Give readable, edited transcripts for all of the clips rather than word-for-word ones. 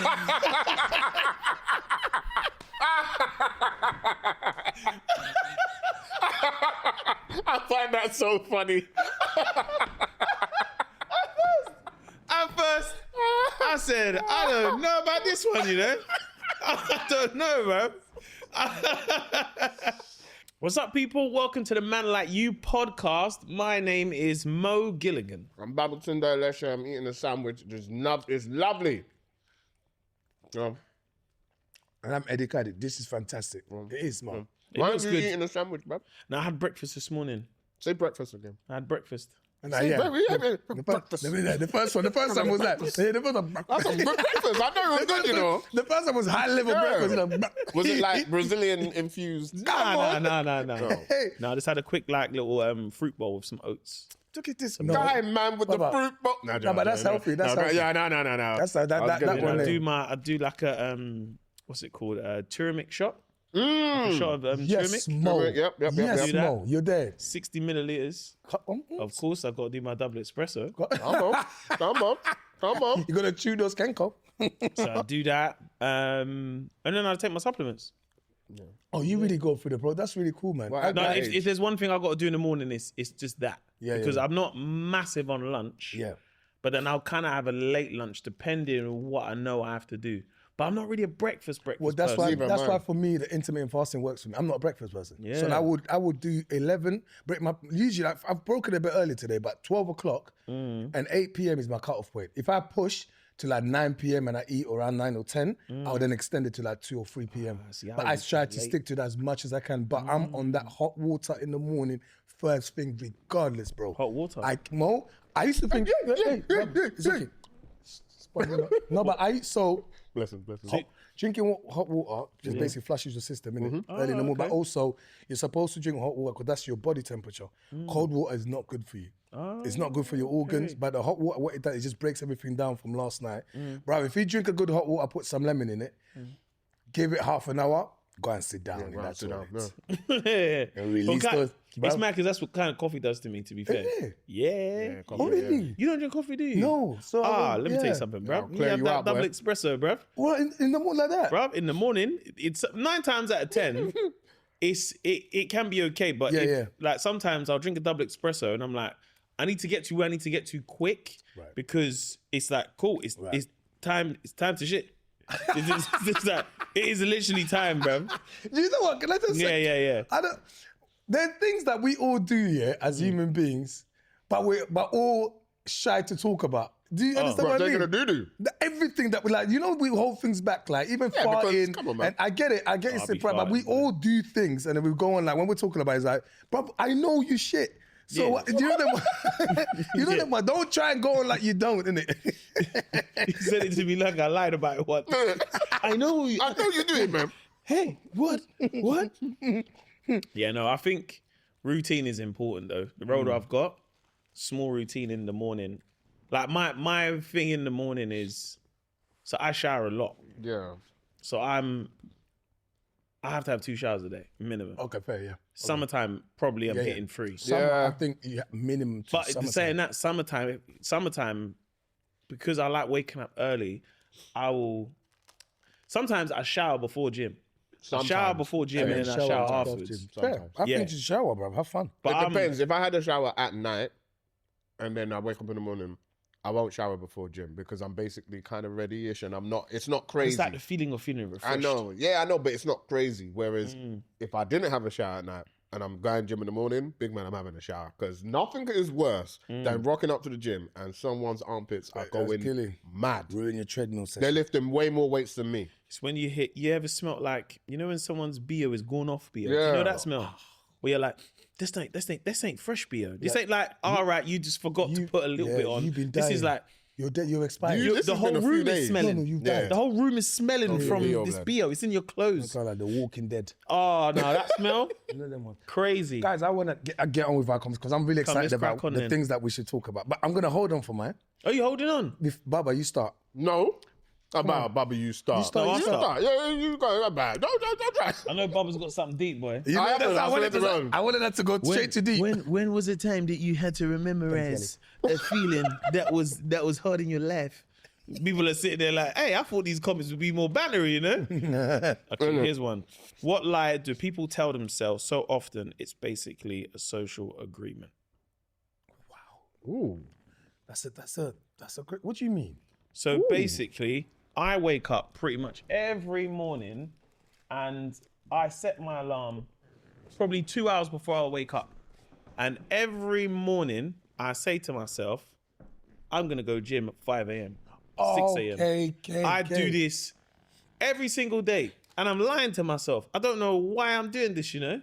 I find that so funny. At first, I said, I don't know about this one, you know? I don't know, man. What's up, people? Welcome to the Man Like You podcast. My name is Mo Gilligan. I'm Babatunde Aleshe. I'm eating a sandwich. It's lovely. And I'm Eddie Kadi. This is fantastic. It is, man. Why looks are you good. eating a sandwich, bruv? Now, I had breakfast this morning. Say breakfast again. I had breakfast. And Breakfast. the first one was that. The first one, That's a breakfast. I know it was good, you know. the first one was high level breakfast. Was it like Brazilian infused? Nah. Hey. No, I just had a quick little fruit bowl with some oats. Look at this. Guy, man, with the fruit bowl. No, but that's healthy. That's healthy. Yeah, no. That's that one. I do like a what's it called? A turmeric shot. A shot of Yes, turmeric. Mo. Yep. Yes, Do that. Mo. You're there. 60 milliliters. Of course, I've got to do my double espresso. Come on. You gotta chew those Kenko. So I do that. And then I take my supplements. Oh, you really go through the bro. That's really cool, man. Well, No, That if there's one thing I've got to do in the morning, it's just that. Yeah, because yeah. I'm not massive on lunch. Yeah. But then I'll kind of have a late lunch depending on what I know I have to do. But I'm not really a breakfast Well, that's person. why. That's why for me the intermittent fasting works for me. I'm not a breakfast person. Yeah. So I would do 11. Usually I've broken a bit early today, but 12 o'clock and 8 p.m. is my cutoff point. If I push to like 9 p.m. and I eat around 9 or 10, I'll then extend it to like 2 or 3 p.m. see, But I try to stick to that as much as I can. But I'm on that hot water in the morning first thing, regardless, bro. Hot water? I used to think, it's okay. No, but Bless him. Drinking hot water just basically flushes your system innit? Early in the morning. But also, you're supposed to drink hot water because that's your body temperature. Cold water is not good for you. It's not good for your organs. But the hot water, what it does, it just breaks everything down from last night. Bro, if you drink a good hot water, put some lemon in it, give it half an hour, go and sit down. Go and sit down, And release those. It's mad because that's what kind of coffee does to me, to be fair. Yeah. Oh, really? You don't drink coffee, do you? No. So let me tell you something, bro. clear You have you that out, double boy. espresso, bro. Well, in the morning like that? Bro, in the morning, it's 9 times out of 10, it can be okay. But like sometimes I'll drink a double espresso and I'm like, I need to get to where I need to get to quick because it's like, cool, it's time to shit. It's like, it is literally time, bro. You know what? Can I just say? Yeah. There are things that we all do, as human beings, but we're all shy to talk about. Do you understand what I mean? Do. Everything that we like, we hold things back, like even farting. Come on, man. And I get it, it's be the pride, but we farting, all do things, and then we go on like when we're talking about it, it's like, bro, I know you shit. So do you know them? You know them? Don't try and go on like you don't, innit? He said it to me like I lied about it. What? I know you do it, man. Hey, what? Yeah, no, I think routine is important though. The road I've got, small routine in the morning. Like my thing in the morning is, so I shower a lot. Yeah. So I have to have 2 showers a day, minimum. Okay, fair, yeah. Summertime, probably I'm hitting 3. I think minimum 2. But saying that, summertime, because I like waking up early, sometimes I shower before gym. Sometimes. Shower before gym and then I shower afterwards. Fair. I think you should shower, bro. Have fun. But it depends. If I had a shower at night and then I wake up in the morning, I won't shower before gym because I'm basically kind of ready-ish and it's not crazy. It's like the feeling of feeling refreshed. I know, but it's not crazy. Whereas if I didn't have a shower at night and I'm going gym in the morning, big man, I'm having a shower because nothing is worse than rocking up to the gym and someone's armpits are going mad. Ruin your treadmill session. They're lifting way more weights than me. It's when you ever smelt like, when someone's BO is gone off BO? Yeah. You know that smell? Where you're like, this ain't fresh BO. This ain't like, all right, you just forgot to put a little bit on. You've been this dying. is like, You're expired. the whole room is smelling. No, you've died. The whole room is smelling from BO, this blood. BO. It's in your clothes. It's like The Walking Dead. Oh, no, that smell? You know them ones. Crazy. Guys, I want to get on with our comments because I'm really excited let's about crack on the then. things that we should talk about. But I'm going to hold on for mine. Are you holding on? Baba, you start. No. Baba, you start. You start, No, you I start. start. Yeah, you go. Bad. Don't try. I know Bubba's got something deep, boy. You know, I that's- haven't. I wanted that to go straight to deep. When was the time that you had to memorize a feeling that was hard in your life? People are sitting there like, hey, I thought these comments would be more bannery, you know? Okay, here's one. What lie do people tell themselves so often it's basically a social agreement? Wow. Ooh. That's a great, what do you mean? So basically, I wake up pretty much every morning and I set my alarm probably 2 hours before I wake up. And every morning I say to myself, I'm going to go gym at 5 a.m., 6 a.m. I do this every single day. And I'm lying to myself. I don't know why I'm doing this, you know?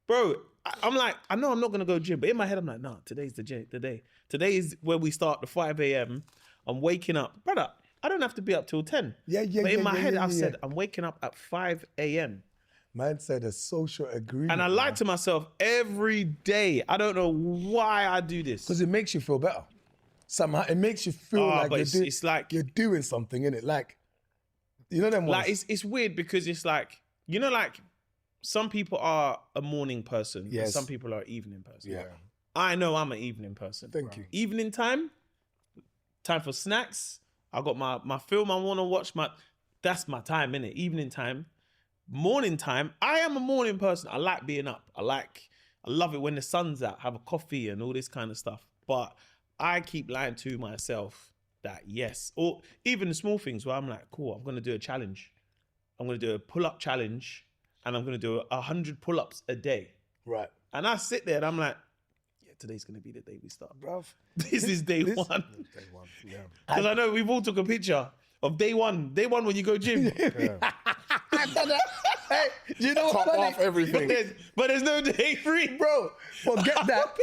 Bro, I'm like, I know I'm not going to go gym. But in my head, I'm like, no, today's the day. Today is where we start the 5 a.m. I'm waking up. Brother, I don't have to be up till 10. But in my head, I've said, I'm waking up at 5 a.m. Man said a social agreement. And I lie to myself every day. I don't know why I do this. Because it makes you feel better. Somehow it makes you feel like it's like you're doing something, innit? Like, you know them ones? Like it's weird because it's like, you know, like some people are a morning person and some people are an evening person. Yeah. I know I'm an evening person. Thank you. Evening time for snacks. I got my film I want to watch. That's my time, innit? Evening time. Morning time, I am a morning person. I like being up. I love it when the sun's out, have a coffee and all this kind of stuff. But I keep lying to myself that yes, or even the small things where I'm like, cool, I'm going to do a challenge. I'm going to do a pull-up challenge and I'm going to do 100 pull-ups a day. Right. And I sit there and I'm like, yeah, today's going to be the day we start. Bruv. This is day one. Day one, yeah. Because I know we've all took a picture of day one when you go gym. Hey, do you know what's Top funny? off everything. But there's no day three. Bro, forget that.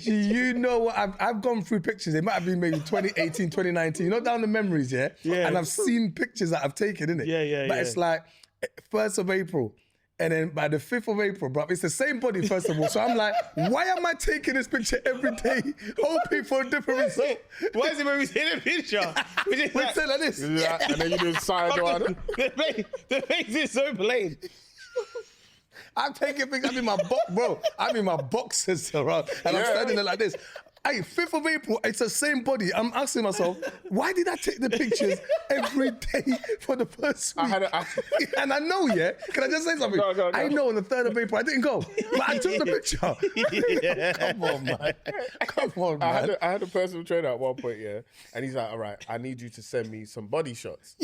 Do you know what? I've gone through pictures. It might have been maybe 2018, 2019. You know, down the memories, yeah? Yeah. And I've seen pictures that I've taken, innit? Yeah. But it's like 1st of April. And then by the 5th of April, bro, it's the same body, first of all. So I'm like, why am I taking this picture every day, hoping for a different result? Why is it when we see the picture? We just We're still like this. Yeah, and then you do side one. The face is so plain. I'm taking pictures. I'm in my box, bro. I'm in my boxes around, and I'm standing there like this. Hey, 5th of April, it's the same body. I'm asking myself, why did I take the pictures every day for the first week? And I know, yeah. Can I just say something? Go. I know on the 3rd of April I didn't go, but I took the picture. Come on, man. Come on, man. I had a personal trainer at one point, yeah, and he's like, all right, I need you to send me some body shots.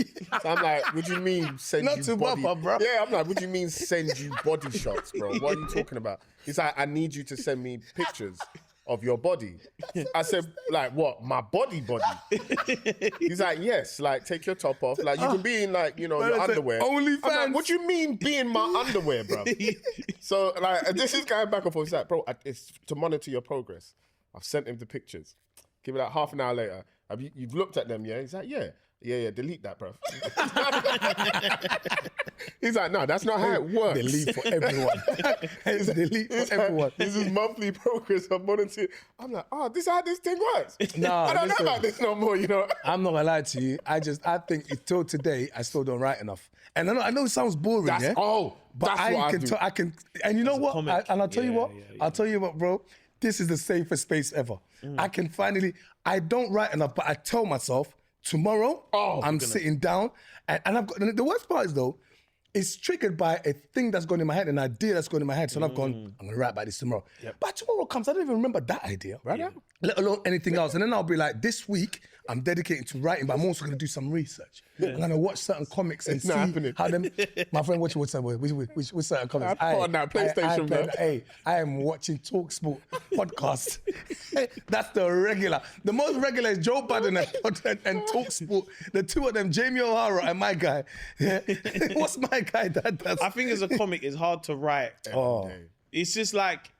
So I'm like, what do you mean send Not you to body? buffer, bro. Yeah, I'm like, what do you mean send you body shots, bro? What are you talking about? He's like, I need you to send me pictures of your body. I said, like, what? My body? He's like, yes, like, take your top off. Like, you can be in, like, you know, your underwear. OnlyFans. I'm like, what do you mean be in my underwear, bro? So, like, this is going back and forth. He's like, bro, it's to monitor your progress. I've sent him the pictures. Give it like half an hour later. You've looked at them, yeah? He's like, yeah, delete that, bro. He's like, no, that's not how it works. Delete for everyone. Delete for everyone. This is monthly progress I'm monitoring. I'm like, oh, this is how this thing works. No, I don't know about this no more, you know. I'm not gonna lie to you. I think till today I still don't write enough. And I know it sounds boring, But that's what I do. I can, and you know what? I'll tell you what. I'll tell you what, bro. This is the safest space ever. I can finally. I don't write enough, but I tell myself tomorrow I'm sitting down, and I've got. The worst part is though, it's triggered by a thing that's gone in my head, an idea that's gone in my head. So I've gone, I'm gonna write about this tomorrow. Yep. But tomorrow comes, I don't even remember that idea, right? Yeah. Let alone anything else. And then I'll be like, this week I'm dedicated to writing, but I'm also gonna do some research. I'm gonna watch certain comics and see how them. My friend watching which certain comics. I put on that PlayStation, bro. Hey, I am watching TalkSport podcast. That's the regular. The most regular is Joe Budden and TalkSport. The two of them, Jamie O'Hara and my guy. What's my guy that does? I think as a comic, it's hard to write. It's just like,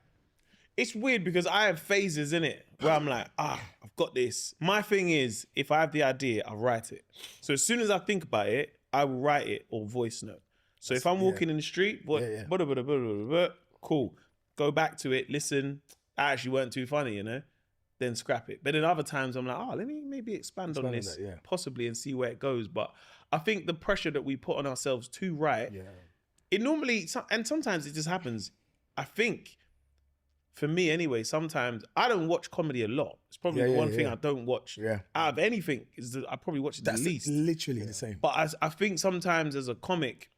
it's weird because I have phases in it where I'm like, I've got this. My thing is, if I have the idea, I'll write it. So as soon as I think about it, I will write it or voice note. So if I'm walking in the street, cool. Go back to it, listen. I actually weren't too funny, you know? Then scrap it. But then other times I'm like, let me maybe expand on this, possibly, and see where it goes. But I think the pressure that we put on ourselves to write, it normally, and sometimes it just happens, I think, for me anyway, sometimes I don't watch comedy a lot. It's probably the one thing I don't watch. Yeah. Out of anything, is that I probably watch it the least. That's literally the same. But I think sometimes as a comic,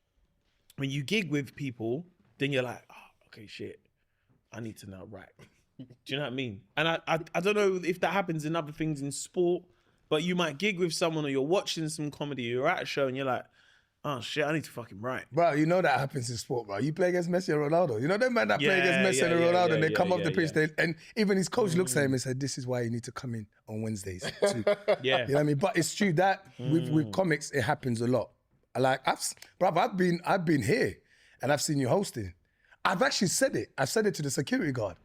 when you gig with people, then you're like, oh, okay, shit, I need to now write. Do you know what I mean? And I don't know if that happens in other things in sport, but you might gig with someone or you're watching some comedy, you're at a show and you're like, oh shit, I need to fucking write. Bro, you know that happens in sport, bro. You play against Messi and Ronaldo. You know them man that play against Messi and Ronaldo and they come off the pitch and even his coach looks at him and said, this is why you need to come in on Wednesdays. You know what I mean? But it's true that with comics, it happens a lot. Like, I've been here and I've seen you hosting. I've actually said it. I've said it to the security guard.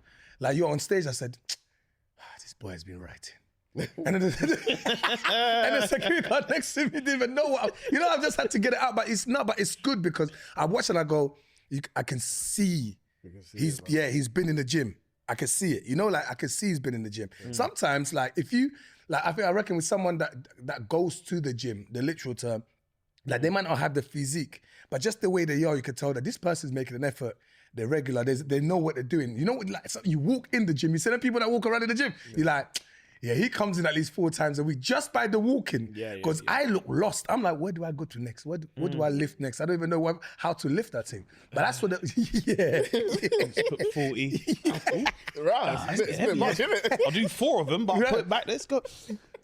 Like, you're on stage, I said, this boy has been writing. And the security guard next to me didn't even know what I've just had to get it out. But it's good because I watch and I go, I can see he's been in the gym. I can see it. I can see he's been in the gym. Sometimes, like, I reckon with someone that goes to the gym, the literal term, like, they might not have the physique, but just the way they are, you can tell that this person's making an effort. They're regular. They know what they're doing. So you walk in the gym. You see the people that walk around in the gym. You're like, yeah, he comes in at least 4 times a week just by the walking. Because I look lost. I'm like, where do I go to next? What do I lift next? I don't even know how to lift that thing. But that's what Just put 40. Right. It's a bit much, isn't it? I'll do 4 of them, but I'll put it back. Let's go.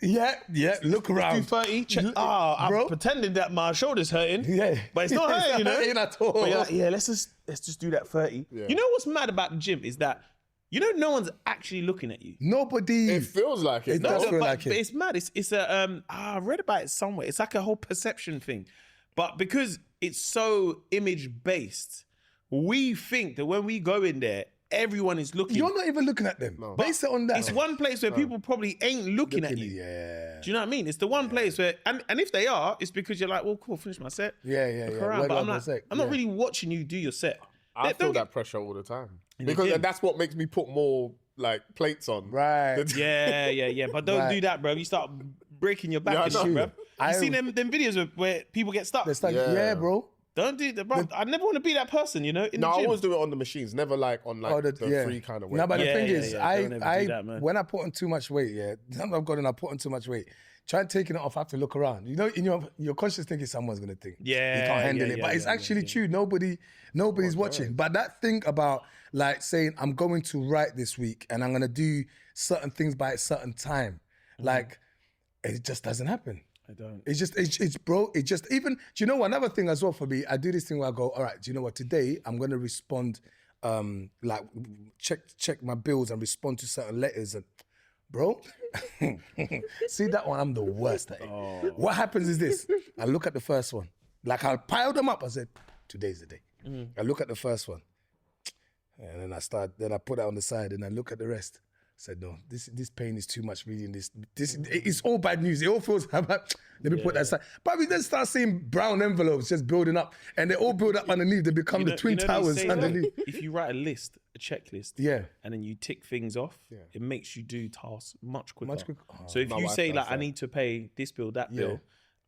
Yeah, look around. Do 30. Check. I'm pretending that my shoulder's hurting. Yeah. But it's not hurting, It's not hurting at all. But you're like, let's just do that 30. Yeah. You know what's mad about the gym is that no one's actually looking at you. Nobody. It feels like it. It does feel like it. But it's mad. It's a I read about it somewhere. It's like a whole perception thing. But because it's so image based, we think that when we go in there, everyone is looking. You're not even looking at them. No. Base it on that. It's one place where people probably ain't looking at you. Yeah. Do you know what I mean? It's the one place where, and if they are, it's because you're like, well, cool, finish my set. Yeah. Around. But I'm not really watching you do your set. I feel that pressure all the time. Because that's what makes me put more like plates on. Right. Yeah. But don't do that, bro. You start breaking your back and shit, bro. You seen them videos where people get stuck? Yeah, bro. Don't do that, bro. I never want to be that person, in the gym. I always do it on the machines, never like on the free kind of weight. No, but the thing is, I when I put on too much weight, I've got and I put on too much weight. Try taking it off, I have to look around. In your conscious thinking, someone's gonna think. You can't handle it. But it's actually true. Nobody's watching. But that thing about like saying, I'm going to write this week and I'm gonna do certain things by a certain time, like it just doesn't happen. I don't. Even, do you know another thing as well for me? I do this thing where I go, all right, do you know what? Today I'm going to respond, like check my bills and respond to certain letters. And bro, see that one? I'm the worst at it. Oh. What happens is this. I look at the first one. Like I'll pile them up. I said, today's the day. I look at the first one. And then I put it on the side and I look at the rest. Said, no, this pain is too much reading this. It's all bad news. It all feels bad. Let me put that aside. But we then start seeing brown envelopes just building up and they all build up underneath. They become the Twin Towers underneath. If you write a checklist, and then you tick things off, it makes you do tasks much quicker. Oh. So if you say like, I need to pay this bill, that bill,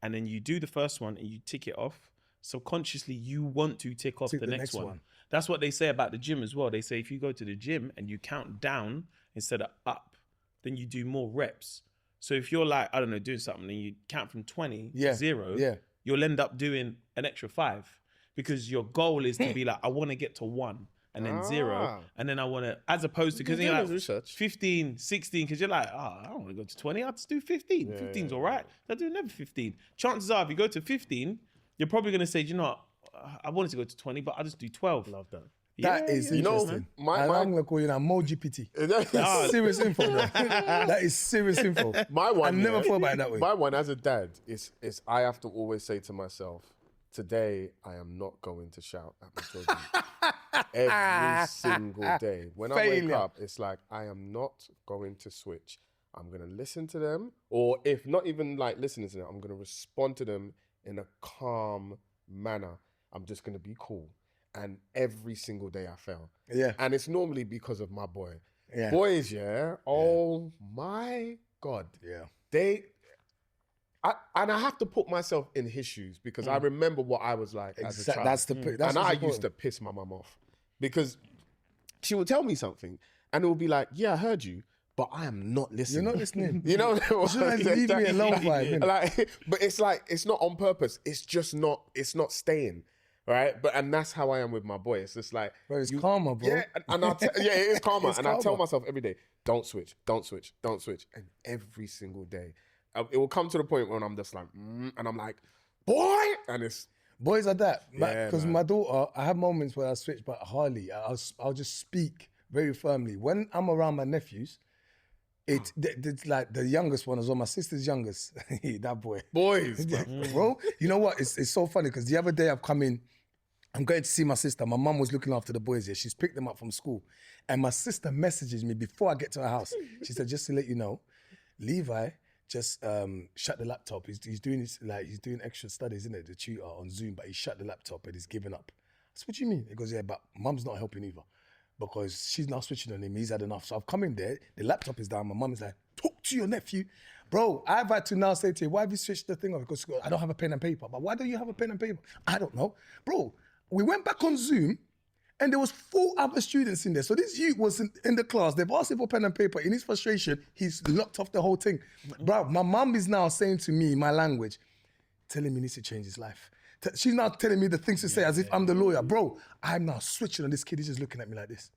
and then you do the first one and you tick it off, subconsciously you want to tick off the next one. That's what they say about the gym as well. They say if you go to the gym and you count down instead of up, then you do more reps. So if you're like, I don't know, doing something and you count from 20 to 0, you'll end up doing an extra 5 because your goal is to be like, I want to get to 1 and then 0. And then I want to, as opposed to, because you're like 15, 16, because you're like, I don't want to go to 20. I'll just do 15. 15's all right. I'll do another 15. Chances are if you go to 15, you're probably going to say, you know what? I wanted to go to 20, but I'll just do 12. Love that. That is interesting. I'm going to call you now Mo GPT. That's serious info, bro. That is serious info. My one, I never thought about it that way. My one as a dad is I have to always say to myself, today I am not going to shout at my children. Every single day. When I wake up, it's like, I am not going to switch. I'm going to listen to them. Or if not even like listening to them, I'm going to respond to them in a calm manner. I'm just going to be cool. And every single day I fail. Yeah. And it's normally because of my boy. Yeah. Boys, oh my God. Yeah. I have to put myself in his shoes because I remember what I was like as a child. That's I used to piss my mum off because she would tell me something and it will be like, yeah, I heard you, but I am not listening. You're not listening. You know, leave me alone, vibe. Like, but it's like, it's not on purpose. It's just not. It's not staying. Right, and that's how I am with my boy. It's just like, bro, it's karma, bro. Yeah, and it is karma. And I tell myself every day, don't switch, and every single day, it will come to the point when I'm just like, and I'm like, boy, and it's boys are that. Because man. my daughter, I have moments where I switch, but hardly. I'll just speak very firmly when I'm around my nephews. It's like the youngest one as well. My sister's youngest, that boy. Boys, bro. You know what? It's so funny because the other day I've come in. I'm going to see my sister. My mum was looking after the boys here. She's picked them up from school. And my sister messages me before I get to her house. She said, just to let you know, Levi just shut the laptop. He's doing extra studies, isn't it? The tutor on Zoom, but he shut the laptop and he's given up. I said, what do you mean? He goes, yeah, but mum's not helping either. Because she's now switching on him. He's had enough. So I've come in there. The laptop is down. My mum is like, talk to your nephew. Bro, I've had to now say to you, why have you switched the thing off? Because I don't have a pen and paper. But why don't you have a pen and paper? I don't know. Bro, we went back on Zoom and there was 4 other students in there. So this youth was in the class. They've asked him for pen and paper. In his frustration, he's locked off the whole thing. Bro, my mum is now saying to me, my language, telling me he needs to change his life. She's now telling me the things to say as if I'm the lawyer. Bro, I'm now switching on this kid. He's just looking at me like this.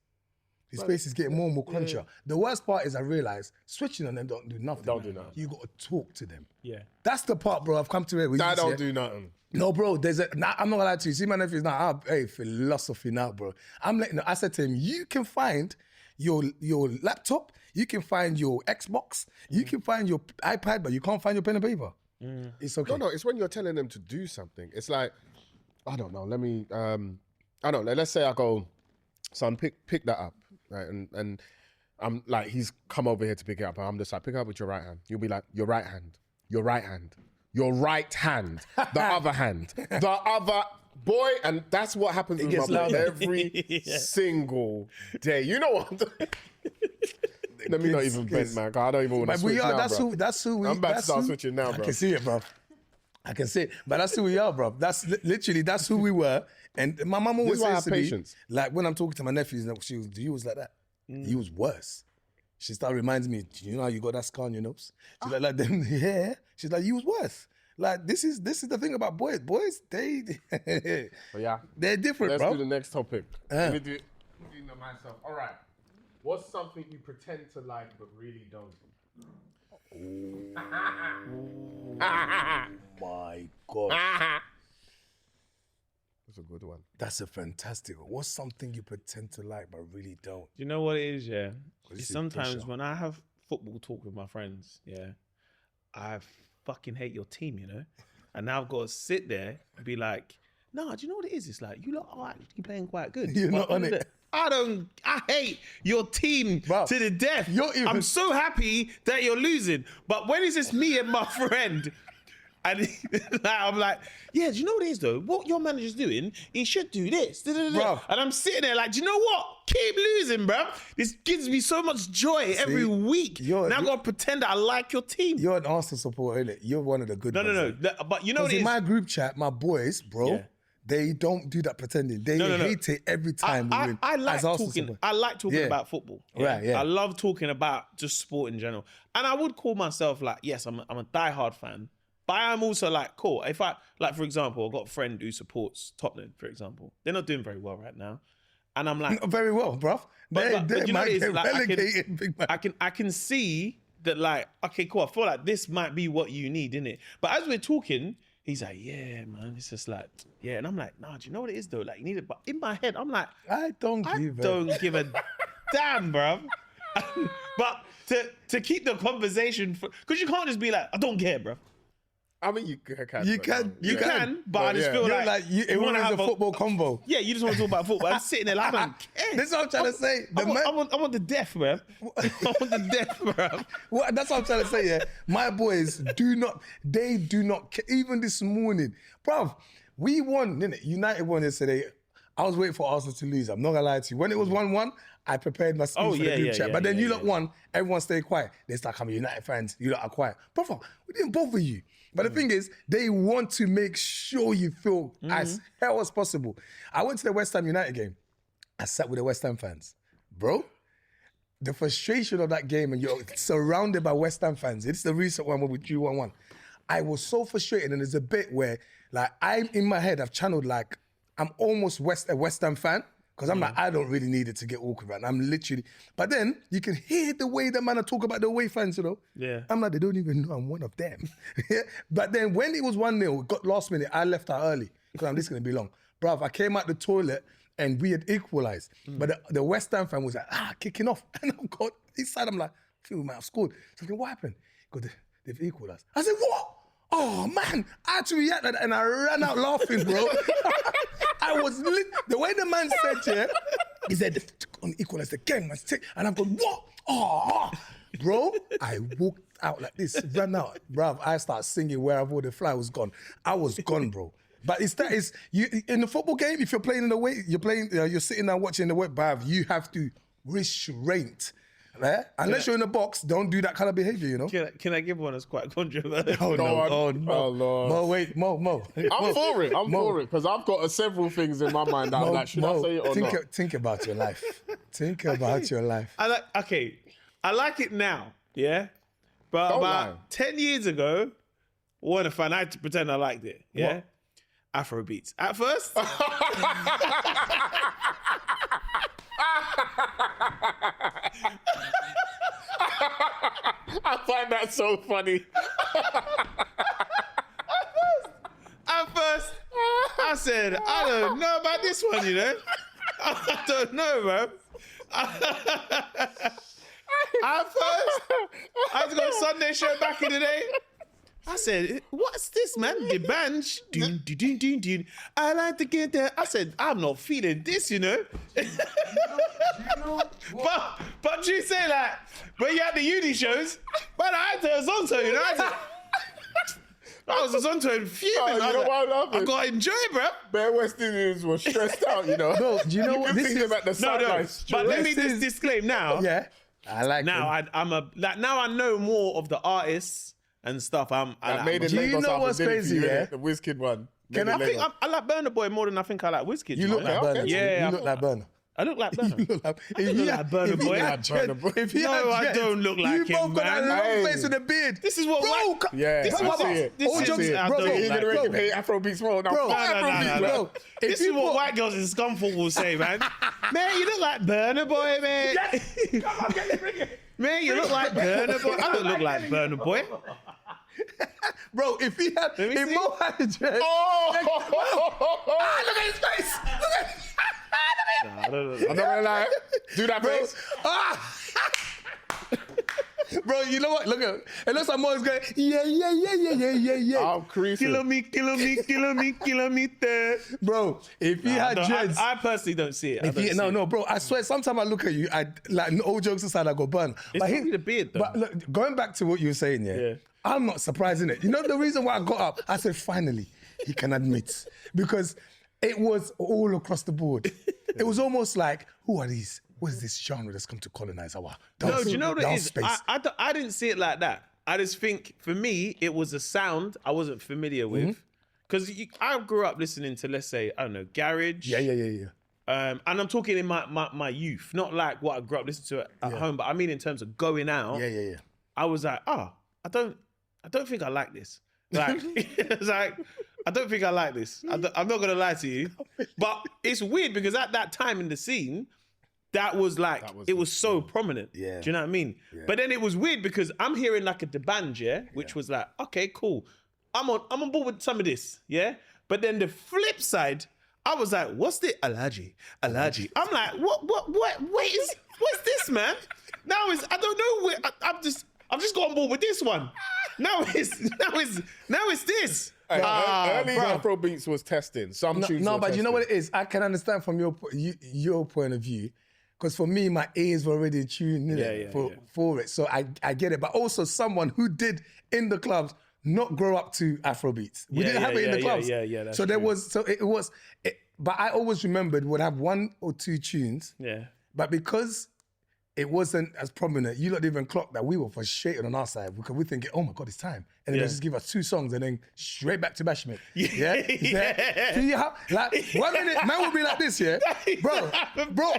His face is getting more and more crunchier. Yeah. The worst part is I realize switching on them don't do nothing. Don't do nothing. You got to talk to them. Yeah. That's the part, bro. I've come to it. That don't do nothing. No, bro. I'm not gonna lie to you. See, my nephew's now. Hey, philosophy now, bro. I said to him, you can find your laptop, you can find your Xbox, you can find your iPad, but you can't find your pen and paper. It's okay. No. It's when you're telling them to do something. It's like, I don't know. Let me. I don't know. Let's say I go, son, pick that up. Right, and I'm like, he's come over here to pick it up, and I'm just like, pick it up with your right hand. You'll be like, your right hand, your right hand, your right hand, the other hand, the other boy, and that's what happens with my boy every single day. You know what? Let me not even bend, man. I don't even want to switch now, that's who we. I'm about to start switching now, bro. I can see it, bro. I can see it, but that's who we are, bro. That's literally that's who we were. And my mum always says to me, like when I'm talking to my nephews, you was like that. You was worse. She started reminding me, you know how you got that scar on your nose? She's like them, yeah. She's like, you was worse. Like this is the thing about boys. Boys, they're different, Let's bro. do the next topic. Let me do myself. All right. What's something you pretend to like but really don't? My God. That's a good one. That's a fantastic one. What's something you pretend to like but really don't? You know what it is, yeah? Sometimes when I have football talk with my friends, yeah, I fucking hate your team, you know? And now I've got to sit there and be like, nah, do you know what it is? It's like, you lot are actually playing quite good. You're not on it. I hate your team to the death. I'm so happy that you're losing. But when it's just me and my friend, and I'm like, yeah, do you know what it is though? What your manager's doing, he should do this. And I'm sitting there like, do you know what? Keep losing, bro. This gives me so much joy every week. Now I've got to pretend that I like your team. You're an Arsenal supporter, innit? You're one of the good ones. No. But you know what it is? In my group chat, my boys, bro, they don't do that pretending. They hate it every time we win. I like talking about football. Yeah? Right, yeah. I love talking about just sport in general. And I would call myself like, yes, I'm a diehard fan. But I'm also like, cool. If I, like, for example, I've got a friend who supports Tottenham, for example. They're not doing very well right now. And I'm like... Not very well, bruv. They might get relegated, big man. I can see that, like, okay, cool. I feel like this might be what you need, innit? But as we're talking, he's like, yeah, man. It's just like, yeah. And I'm like, nah, do you know what it is, though? Like, you need it. But in my head, I'm like... I don't give a damn, bruv. But to keep the conversation... Because you can't just be like, I don't care, bruv. I mean, you can. You can, but I just feel like you want to have a football convo. Yeah, you just want to talk about football. I'm sitting there like, I don't care. This is what I'm trying to say. I want the death, man. I want the death, bro. That's what I'm trying to say, yeah. My boys do not care. Even this morning, bro, we won, didn't it? United won yesterday. I was waiting for Arsenal to lose. I'm not going to lie to you. When it was 1-1, I prepared my speech for the group chat. But then you lot won. Everyone stayed quiet. They start coming, United fans. You lot are quiet. Brother, we didn't bother you. But the thing is, they want to make sure you feel as hell as possible. I went to the West Ham United game. I sat with the West Ham fans. Bro, the frustration of that game, and you're surrounded by West Ham fans. It's the recent one where we drew 1-1. I was so frustrated, and there's a bit where, like, I'm in my head, I've channeled like I'm almost a West Ham fan because I'm like, I don't really need it to get awkward, right? I'm literally, but then you can hear the way the man are talk about the away fans, you know. Yeah. I'm like, they don't even know I'm one of them. But then when it was 1-0, got last minute, I left out early because I'm just gonna be long, bruv. I came out the toilet. And we had equalised. But the West Ham fan was like, kicking off. And I'm going, inside, I'm like, I think we might have scored. So I'm like, what happened? He goes, they've equalised. I said, what? Oh, man. I had to react like that, and I ran out laughing, bro. I was the way the man said, yeah, he said, they've equalised again, man. And I'm going, what? Oh, bro, I walked out like this, ran out. Bruv, I started singing Where I've All the Fly was gone. I was gone, bro. But you in the football game, if you're playing in the way, you're sitting there watching the web, bruv, you have to restraint. Right? Unless you're in the box, don't do that kind of behavior, you know? Can I give one that's quite controversial? Oh, no. Oh, Lord. Mo, wait, Mo. I'm for it. I'm for it. Because I've got several things in my mind that I'm like, should I say it or not? Think about your life. Think about your life. I like it now, yeah? But Don't about lie. 10 years ago, what a fan, I had to pretend I liked it, yeah? What? Afrobeats. At first, I find that so funny. At first, I said, I don't know about this one, you know? I don't know, bro. At first, I had to go to Sunday show back in the day. I said, what's this, man? The band, dun, dun, dun, dun, dun. I like to get there. I said, I'm not feeling this, you know? But you say that, when you had the uni shows, but I had to Zonto, you know? I was a Zonto and fuming. You know what I love? I got to enjoy it, bro. Bare West Indians were stressed out, you know? No, do you know what this this is? is? At the No. But let me just disclaim now. Yeah, I like Now now I know more of the artists and stuff. Do you know what's crazy, yeah? The Wizkid one. Can I think I like Burna Boy more than I think I like Wizkid. You look like Okay. Burna. Yeah, You look like Burna. I look like Burna. You look like Burna Boy. No, I don't look like you him, both got that man. long face with a beard. This is what Bro, Yeah, This is I what see it. this All is jokes- I bro, don't bro, You're like. going to make him hate Afrobeats more. Now, Bro, fuck No. Afrobeats, bro. This is what white girls in Scunthorpe will say, man. Man, you look like Burna Boy, man. Come on, get it, bring it. Man, you look like Burna Boy. I don't look like Burna Boy. Bro, if me see. Mo had a dread. Oh! Look at his face. Look at I don't know. I'm not going to lie. Do that, bro. face. Bro, you know what? Look at it. It looks like Mo's going, yeah. I'm creasing. Kilometer. Bro, if he had dreads. I personally don't see it. No, bro. I swear, sometimes I look at you, like, all jokes aside, I go burn. It's probably the beard, though. But look, going back to what you were saying, yeah, I'm not surprised in it. You know the reason why I got up? I said, finally, he can admit. Because it was all across the board. It was almost like, who are these? What is this genre that's come to colonize our dance, No, do you know what it is? space? I didn't see it like that. I just think, for me, it was a sound I wasn't familiar with. Because I grew up listening to, let's say, I don't know, garage. Yeah. And I'm talking in my youth, not like what I grew up listening to at home, but I mean in terms of going out. Yeah. I was like, I don't think I like this. Like, it's like, I don't think I like this. I'm not gonna lie to you, but it's weird because at that time in the scene, it was so prominent. Yeah. Do you know what I mean? Yeah. But then it was weird because I'm hearing like a Debanje, which was like, okay, cool. I'm on board with some of this, yeah? But then the flip side, I was like, what's the Alaji? I'm like, what's this, man? Now I don't know. I've just got on board with this one. Now it's this. Early Afrobeats was testing. Some tunes No, were but testing. you know what it is? I can understand from your point of view. Because for me, my ears were already tuned for it. So I get it. But also someone who did in the clubs not grow up to Afrobeats. We didn't have it in the clubs. Yeah, that's so there true. was, but I always remembered would have one or two tunes. Yeah. But because it wasn't as prominent. You lot didn't even clock that we were frustrated on our side because we think, oh my God, it's time. And then they just give us 2 songs and then straight back to bashment. Yeah? See how, like, 1 minute, man will be like this, yeah? Bro,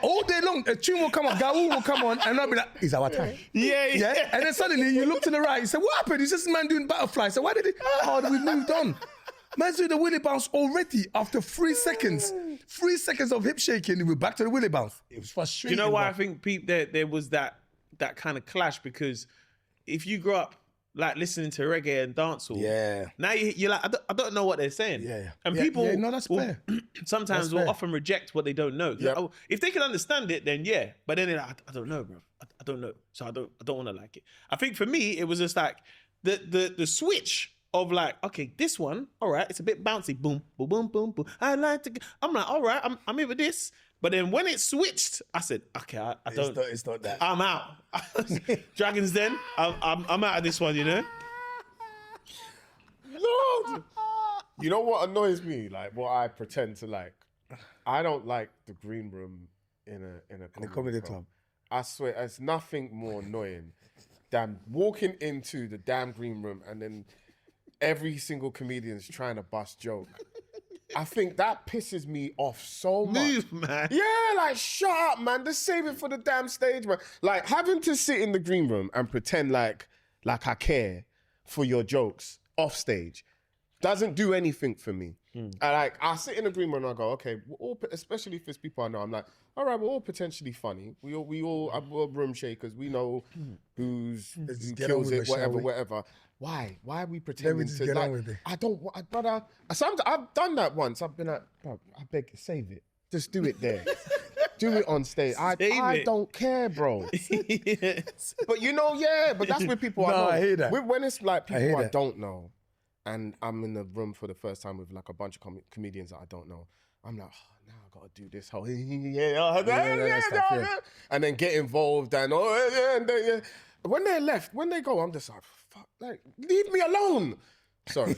all day long, a tune will come on, Gaul will come on, and I'll be like, it's our time. Yeah? And then suddenly you look to the right, you say, what happened? It's just a man doing butterfly. So why did it? Oh, we've moved on. Man's doing the willy bounce already after 3 seconds. 3 seconds of hip shaking, we're back to the willy bounce. It was frustrating. Do you know why I think there was that kind of clash? Because if you grew up like listening to reggae and dancehall, now you're like, I don't know what they're saying. And people, no, that's fair. Sometimes will often reject what they don't know. Like, oh, if they can understand it, then yeah. But then they're like, I don't know, bro. I don't know, so I don't want to like it. I think for me, it was just like the switch of like, okay, this one, all right, it's a bit bouncy, boom, boom, boom, boom, boom. I'm like, all right, I'm in with this. But then when it switched, I said, okay, I don't. It's not that. I'm out. Dragons Den, I'm out of this one, you know. Lord, you know what annoys me? Like what I pretend to like. I don't like the green room in a comedy club. I swear, it's nothing more annoying than walking into the damn green room and then every single comedian's trying to bust joke. I think that pisses me off so much. Move, man. Yeah, like, shut up, man. Just save it for the damn stage, man. Like, having to sit in the green room and pretend like I care for your jokes off stage doesn't do anything for me. I sit in the green room and I go, okay, we're all, especially if it's people I know, I'm like, all right, we're all potentially funny. We all are room shakers. We know who kills it, whatever. Why are we pretending to get like? on with it. Brother. I've done that once. I've been like, bro, I beg you, save it. Just do it there. Do it on stage. I don't care, bro. But you know, but that's with people I know. I hear that. When it's like people I don't know, and I'm in the room for the first time with like a bunch of comedians that I don't know, I'm like, oh, now I gotta do this whole and then get involved and when they're left, when they go, I'm just like, fuck, like, leave me alone. Sorry.